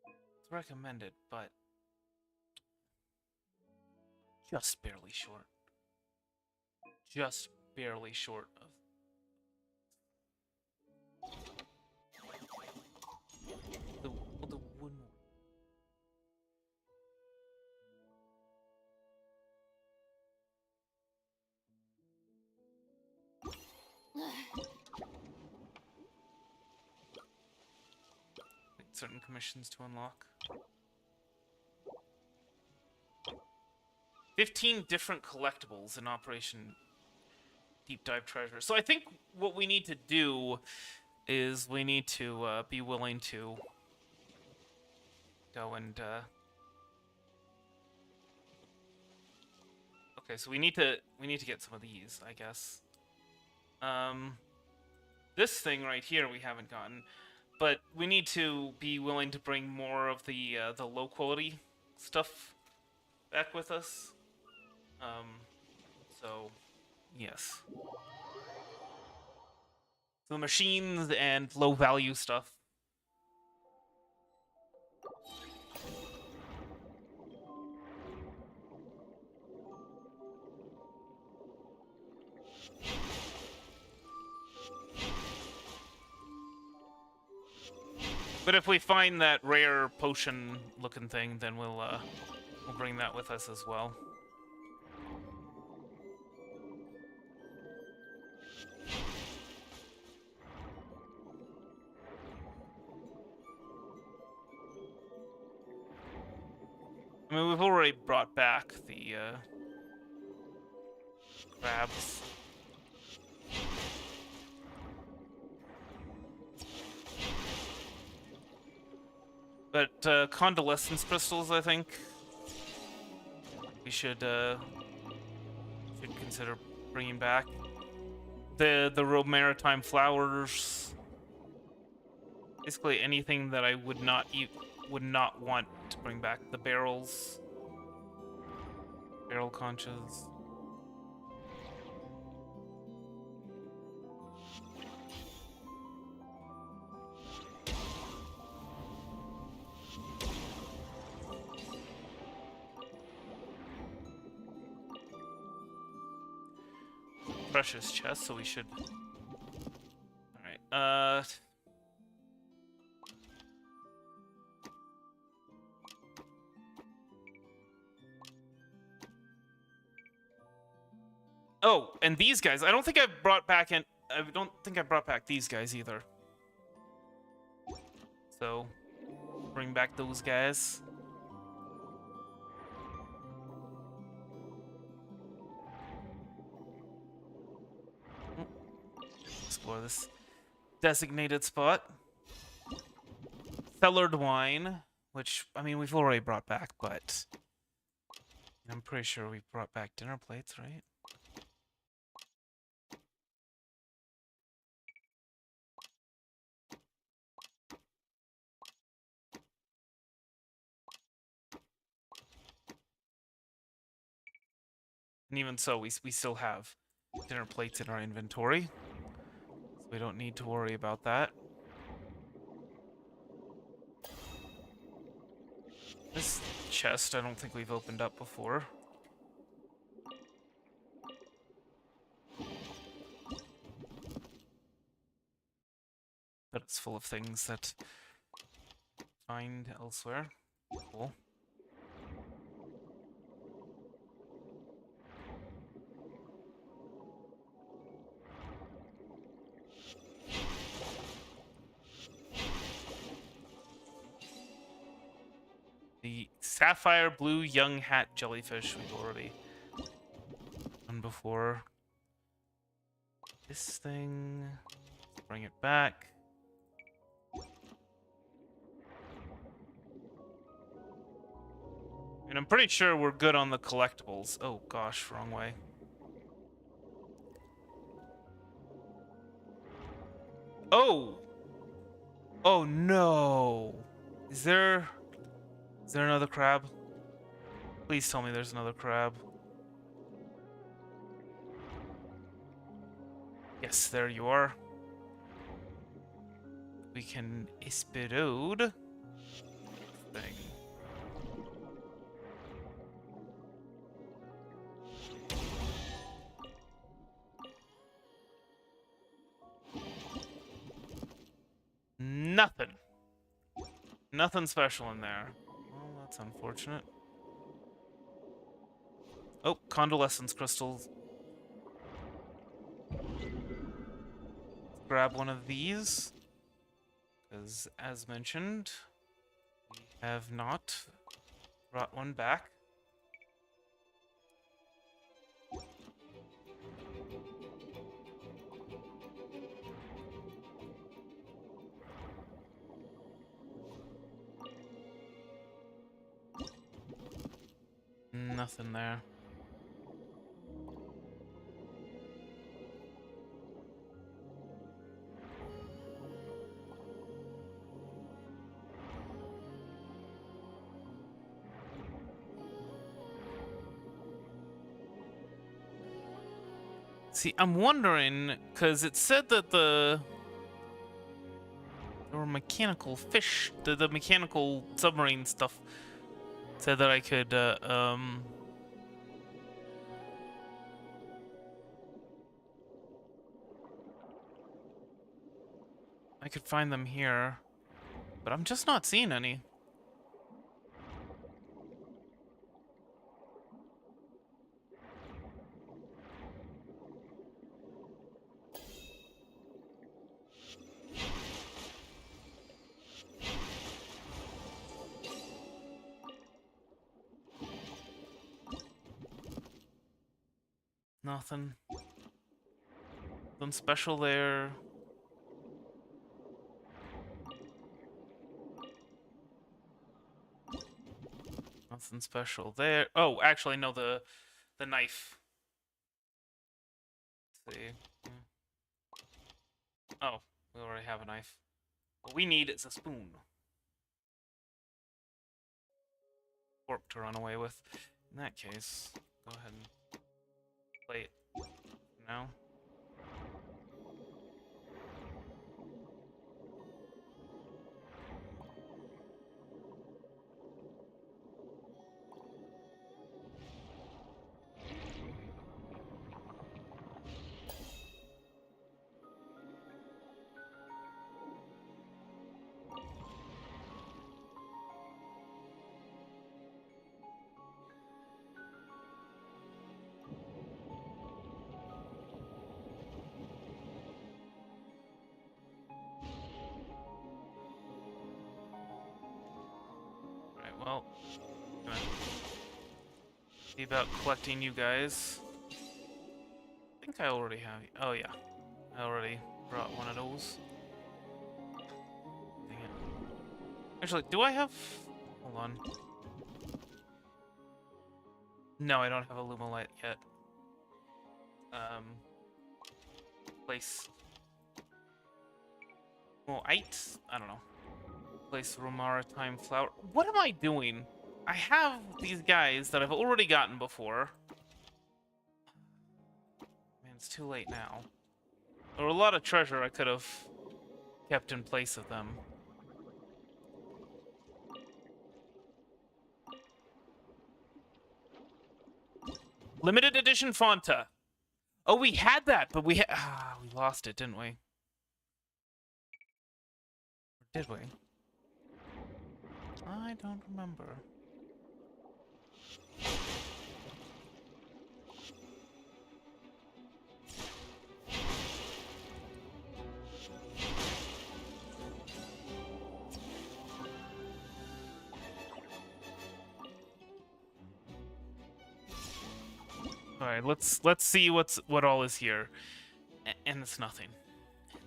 It's recommended, but just barely short. Just barely short of certain commissions to unlock. 15 different collectibles in Operation Deep Dive Treasure. So I think what we need to do is we need to be willing to go and... Okay, so we need to get some of these, I guess. This thing right here we haven't gotten, but we need to be willing to bring more of the low quality stuff back with us. So yes. So machines and low value stuff. But if we find that rare potion looking thing, then we'll bring that with us as well. I mean, we've already brought back the crabs. But convalescence crystals, I think we should consider bringing back. The maritime flowers. Basically anything that I would not want to bring back. The barrels, barrel conches. Precious chest, so we should. All right. Oh, and these guys. I don't think I've brought back I don't think I brought back these guys either. So, bring back those guys. Explore this designated spot. Cellared wine, which, I mean, we've already brought back, but I'm pretty sure we've brought back dinner plates, right? And even so, we still have dinner plates in our inventory. So we don't need to worry about that. This chest, I don't think we've opened up before. But it's full of things that find elsewhere. Cool. The sapphire blue young hat jellyfish we've already done before. This thing, bring it back. And I'm pretty sure we're good on the collectibles. Oh gosh, wrong way. Oh! Oh no! Is there another crab? Please tell me there's another crab. Yes, there you are. We can explode thing. Nothing. Nothing special in there. Well, that's unfortunate. Oh, convalescence crystals. Grab one of these. Because, as mentioned, Have not brought one back. Nothing there. See, I'm wondering, because it said that there were mechanical fish, the mechanical submarine stuff said that I could, I could find them here, but I'm just not seeing any. Nothing. Nothing special there. Nothing special there. Oh, actually, no, the knife. Let's see. Oh, we already have a knife. What we need is a spoon. Fork to run away with. In that case, go ahead and play it now. Well, gonna see about collecting you guys. I think I already have. Oh yeah, I already brought one of those. Dang it. Actually, do I have? Hold on. No, I don't have a Lumalight yet. Place. Well, I don't know. Place Romaritime flower. What am I doing? I have these guys that I've already gotten before. Man, it's too late now. There were a lot of treasure I could have kept in place of them. Limited edition Fonta. Oh, we had that, but we lost it, didn't we? Or did we? I don't remember. All right, let's see what all is here, and it's nothing.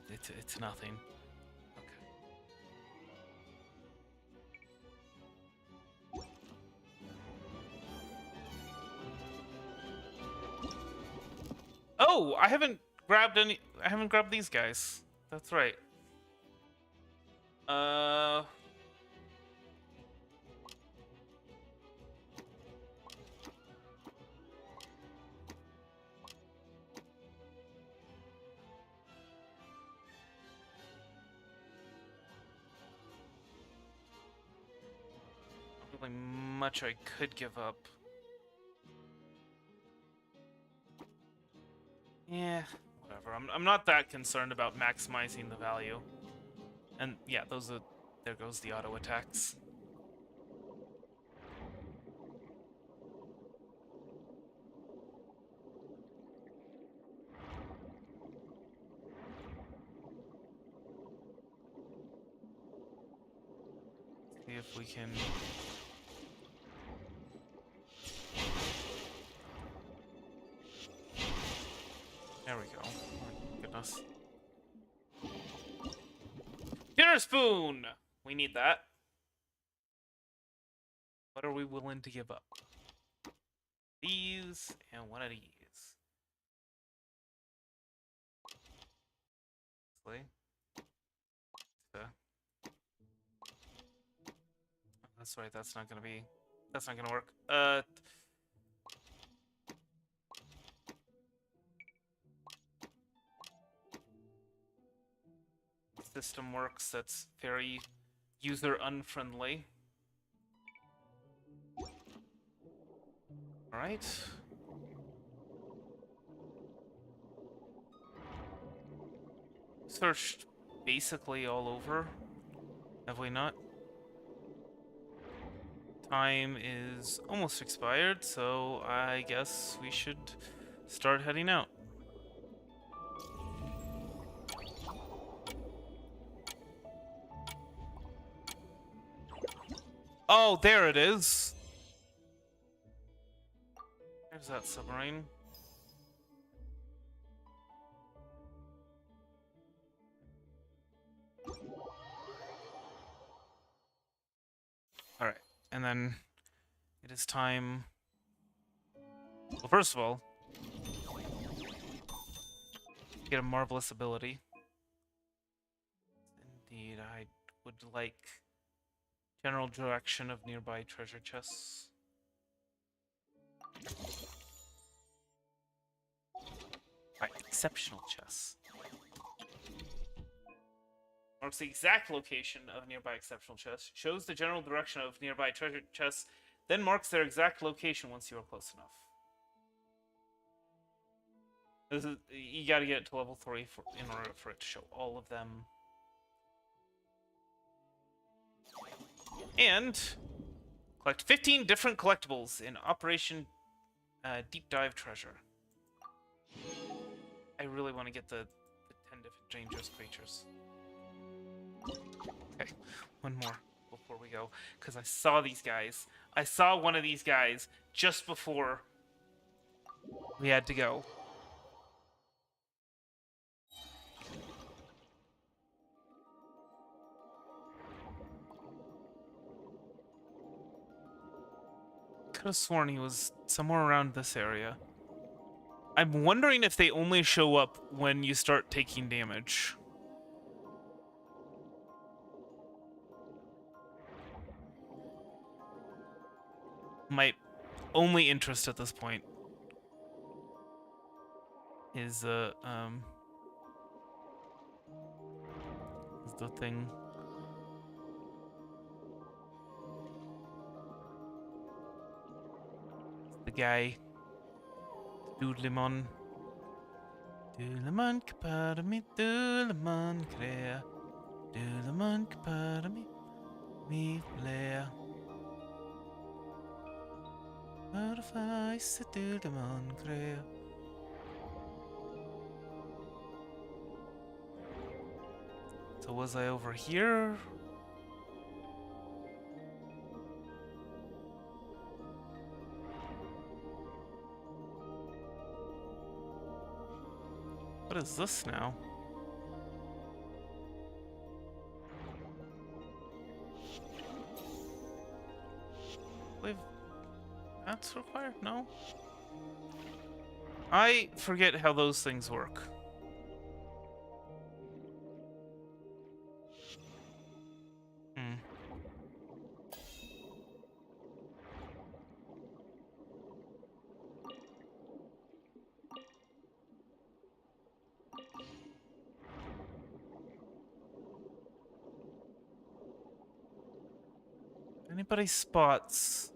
It's nothing. Oh, I haven't grabbed any. I haven't grabbed these guys. That's right. Not really much I could give up. Yeah, whatever. I'm not that concerned about maximizing the value. And yeah, those are. There goes the auto attacks. See see if we can... There we go. Oh my goodness. Dinner spoon! We need that. What are we willing to give up? These and one of these. That's right, that's not gonna work. System works, that's very user unfriendly. Alright. Searched basically all over. Have we not? Time is almost expired, so I guess we should start heading out. Oh, there it is. There's that submarine. Alright, and then it is time... Well, first of all, get a marvelous ability. Indeed, I would like general direction of nearby treasure chests. Right, exceptional chests. Marks the exact location of nearby exceptional chests, shows the general direction of nearby treasure chests, then marks their exact location once you are close enough. This is, you gotta get it to level 3 in order for it to show all of them. And collect 15 different collectibles in Operation Deep Dive Treasure. I really want to get the 10 different dangerous creatures. Okay, one more before we go, because I saw these guys. I saw one of these guys just before we had to go. Could have sworn he was somewhere around this area. I'm wondering if they only show up when you start taking damage. My only interest at this point is the thing. The guy. Doodlemon. Doodlemon kapara Doodlemon crea. Doodlemon kapara me flare. What if I said Doodlemon crea? So was I over here? What is this now? Believe that's required? No? I forget how those things work. Anybody spots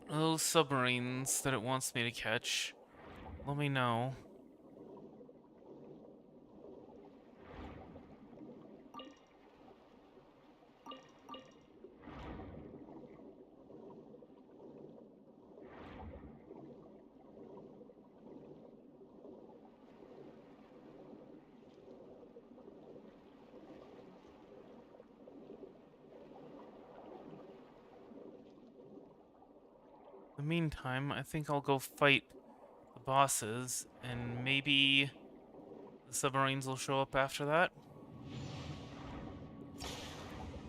those submarines that it wants me to catch, let me know. the meantime, I think I'll go fight the bosses, and maybe the submarines will show up after that.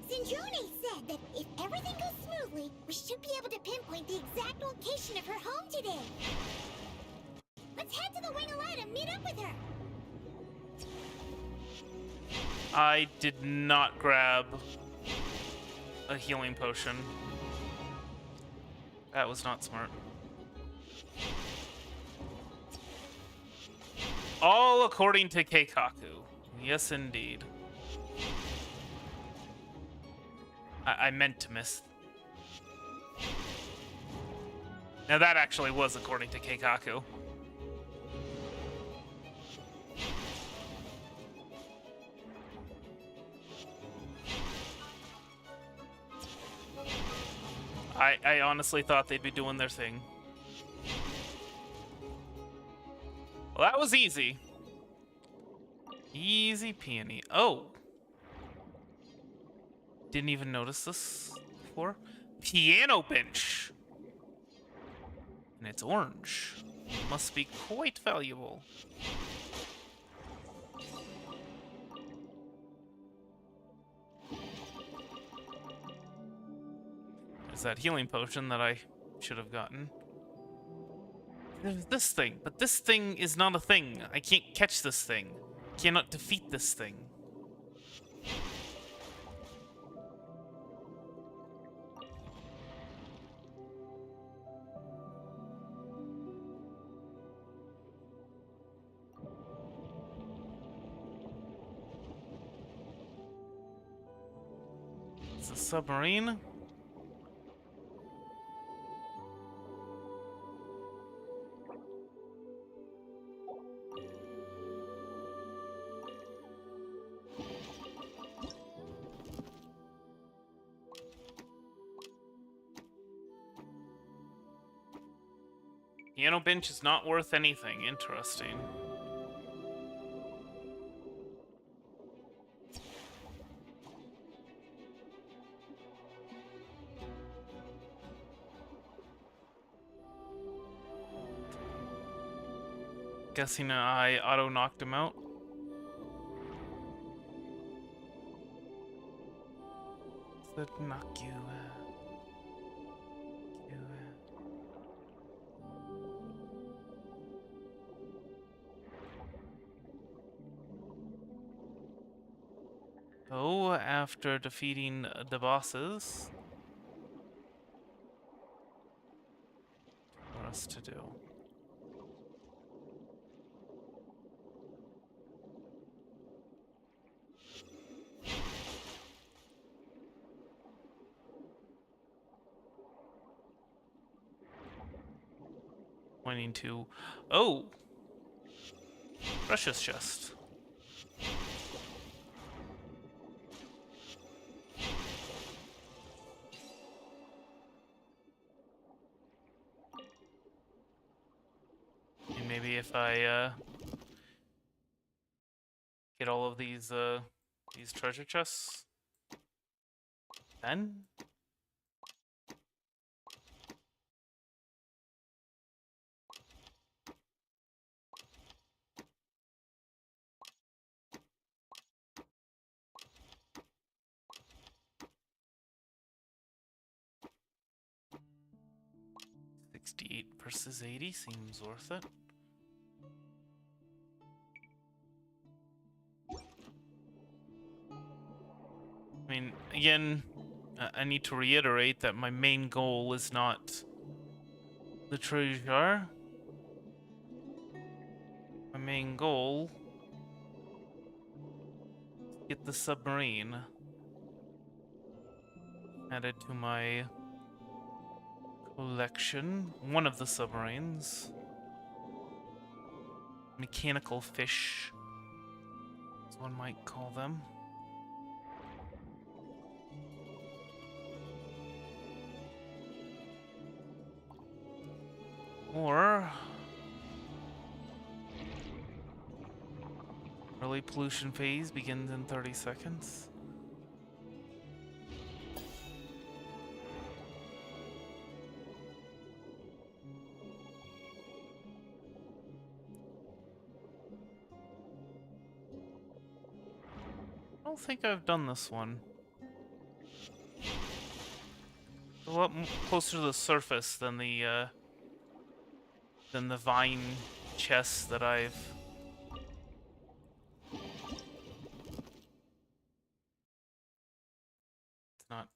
Sandrone said that if everything goes smoothly, we should be able to pinpoint the exact location of her home today. Let's head to the Wing of Light and meet up with her. I did not grab a healing potion. That was not smart. All according to Keikaku. Yes, indeed. I meant to miss. Now that actually was according to Keikaku. I honestly thought they'd be doing their thing. Well, that was easy. Easy peony. Oh. Didn't even notice this before. Piano bench. And it's orange. Must be quite valuable. There's that healing potion that I should have gotten. There's this thing, but this thing is not a thing. I can't catch this thing. Cannot defeat this thing. It's a submarine. Piano bench is not worth anything. Interesting. Guessing I auto-knocked him out. Said knock you out. So, after defeating the bosses, for us to do. Pointing to, oh, precious chest. Maybe if I get all of these treasure chests, then $68 versus $80 seems worth it. I mean, again, I need to reiterate that my main goal is not the treasure. My main goal is to get the submarine added to my collection. One of the submarines. Mechanical fish, as one might call them. Or early pollution phase begins in 30 seconds. don't think I've done this one. A lot closer to the surface than the vine chests that I've. It's not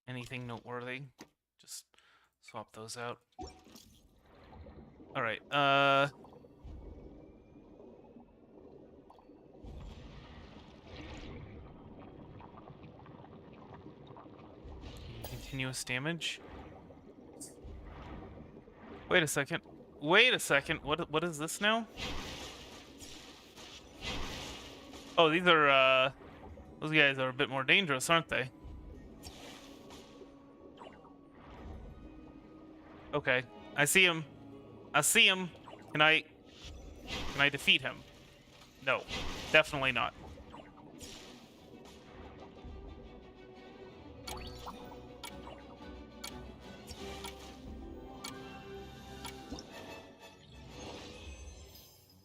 anything noteworthy. Just swap those out. All right. Continuous damage. Wait a second. Wait a second. What is this now? Oh, these are those guys are a bit more dangerous, aren't they? Okay. I see him. I see him. Can I defeat him? No. Definitely not.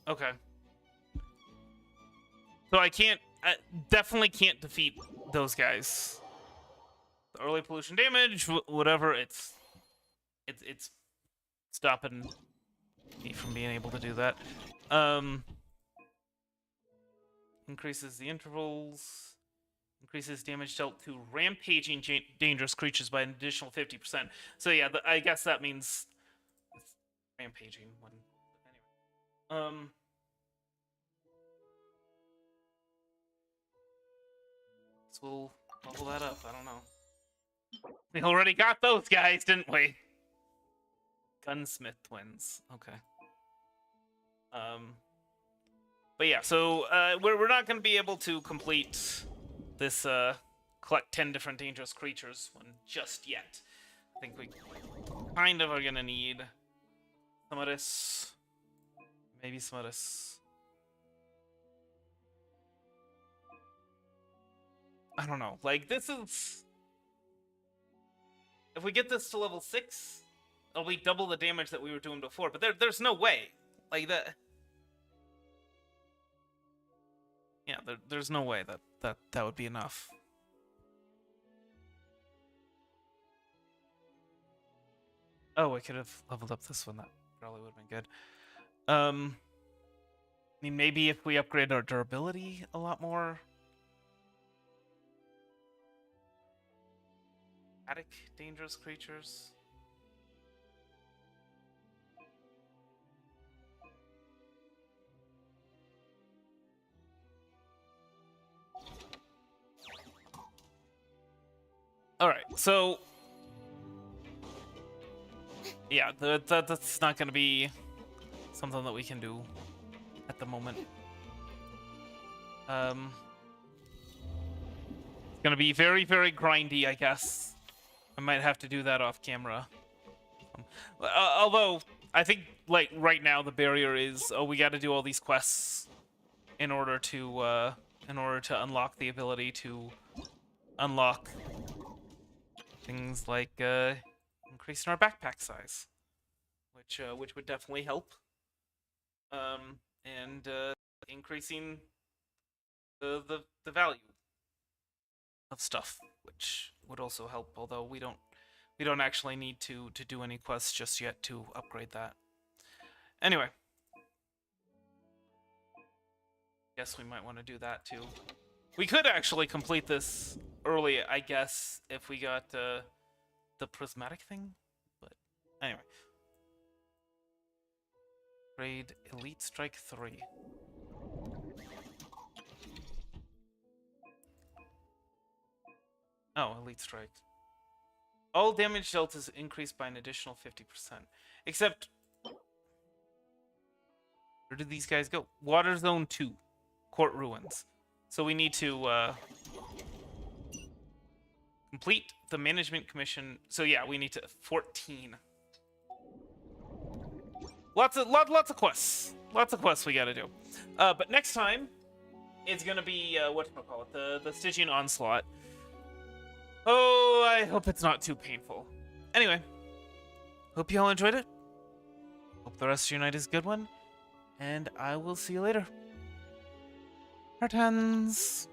Okay. So I definitely can't defeat those guys. The early pollution damage, whatever, it's stopping me from being able to do that. Increases the intervals. Increases damage dealt to rampaging dangerous creatures by an additional 50%. So yeah, I guess that means it's rampaging when. Anyway. So we'll level that up. I don't know. We already got those guys, didn't we? Gunsmith twins. Okay. But yeah, so we're not going to be able to complete this collect 10 different dangerous creatures one just yet. I think we kind of are going to need some of this. Maybe some of this. I don't know. Like, this is... If we get this to level 6, it'll be double the damage that we were doing before. But there's no way. Like, that... Yeah, there's no way that would be enough. Oh, I could have leveled up this one. That probably would have been good. I mean, maybe if we upgrade our durability a lot more. Attic dangerous creatures. All right, so yeah, that's not going to be something that we can do at the moment. It's going to be very, very grindy, I guess. I might have to do that off camera. Although I think, like, right now the barrier is, oh, we got to do all these quests in order to unlock the ability to unlock things like increasing our backpack size, which would definitely help, and increasing the value of stuff, which would also help. Although we don't actually need to do any quests just yet to upgrade that. Anyway, guess we might want to do that too. We could actually complete this early, I guess, if we got the prismatic thing. But anyway, raid Elite Strike 3. Oh, Elite Strike. All damage dealt is increased by an additional 50%. Except, where did these guys go? Water Zone 2, Court Ruins. So we need to complete the management commission. So yeah, we need to 14. Lots of quests. Lots of quests we got to do. But next time, it's gonna be whatchamacallit, the Stygian Onslaught. Oh, I hope it's not too painful. Anyway, hope you all enjoyed it. Hope the rest of your night is a good one, and I will see you later. Returns.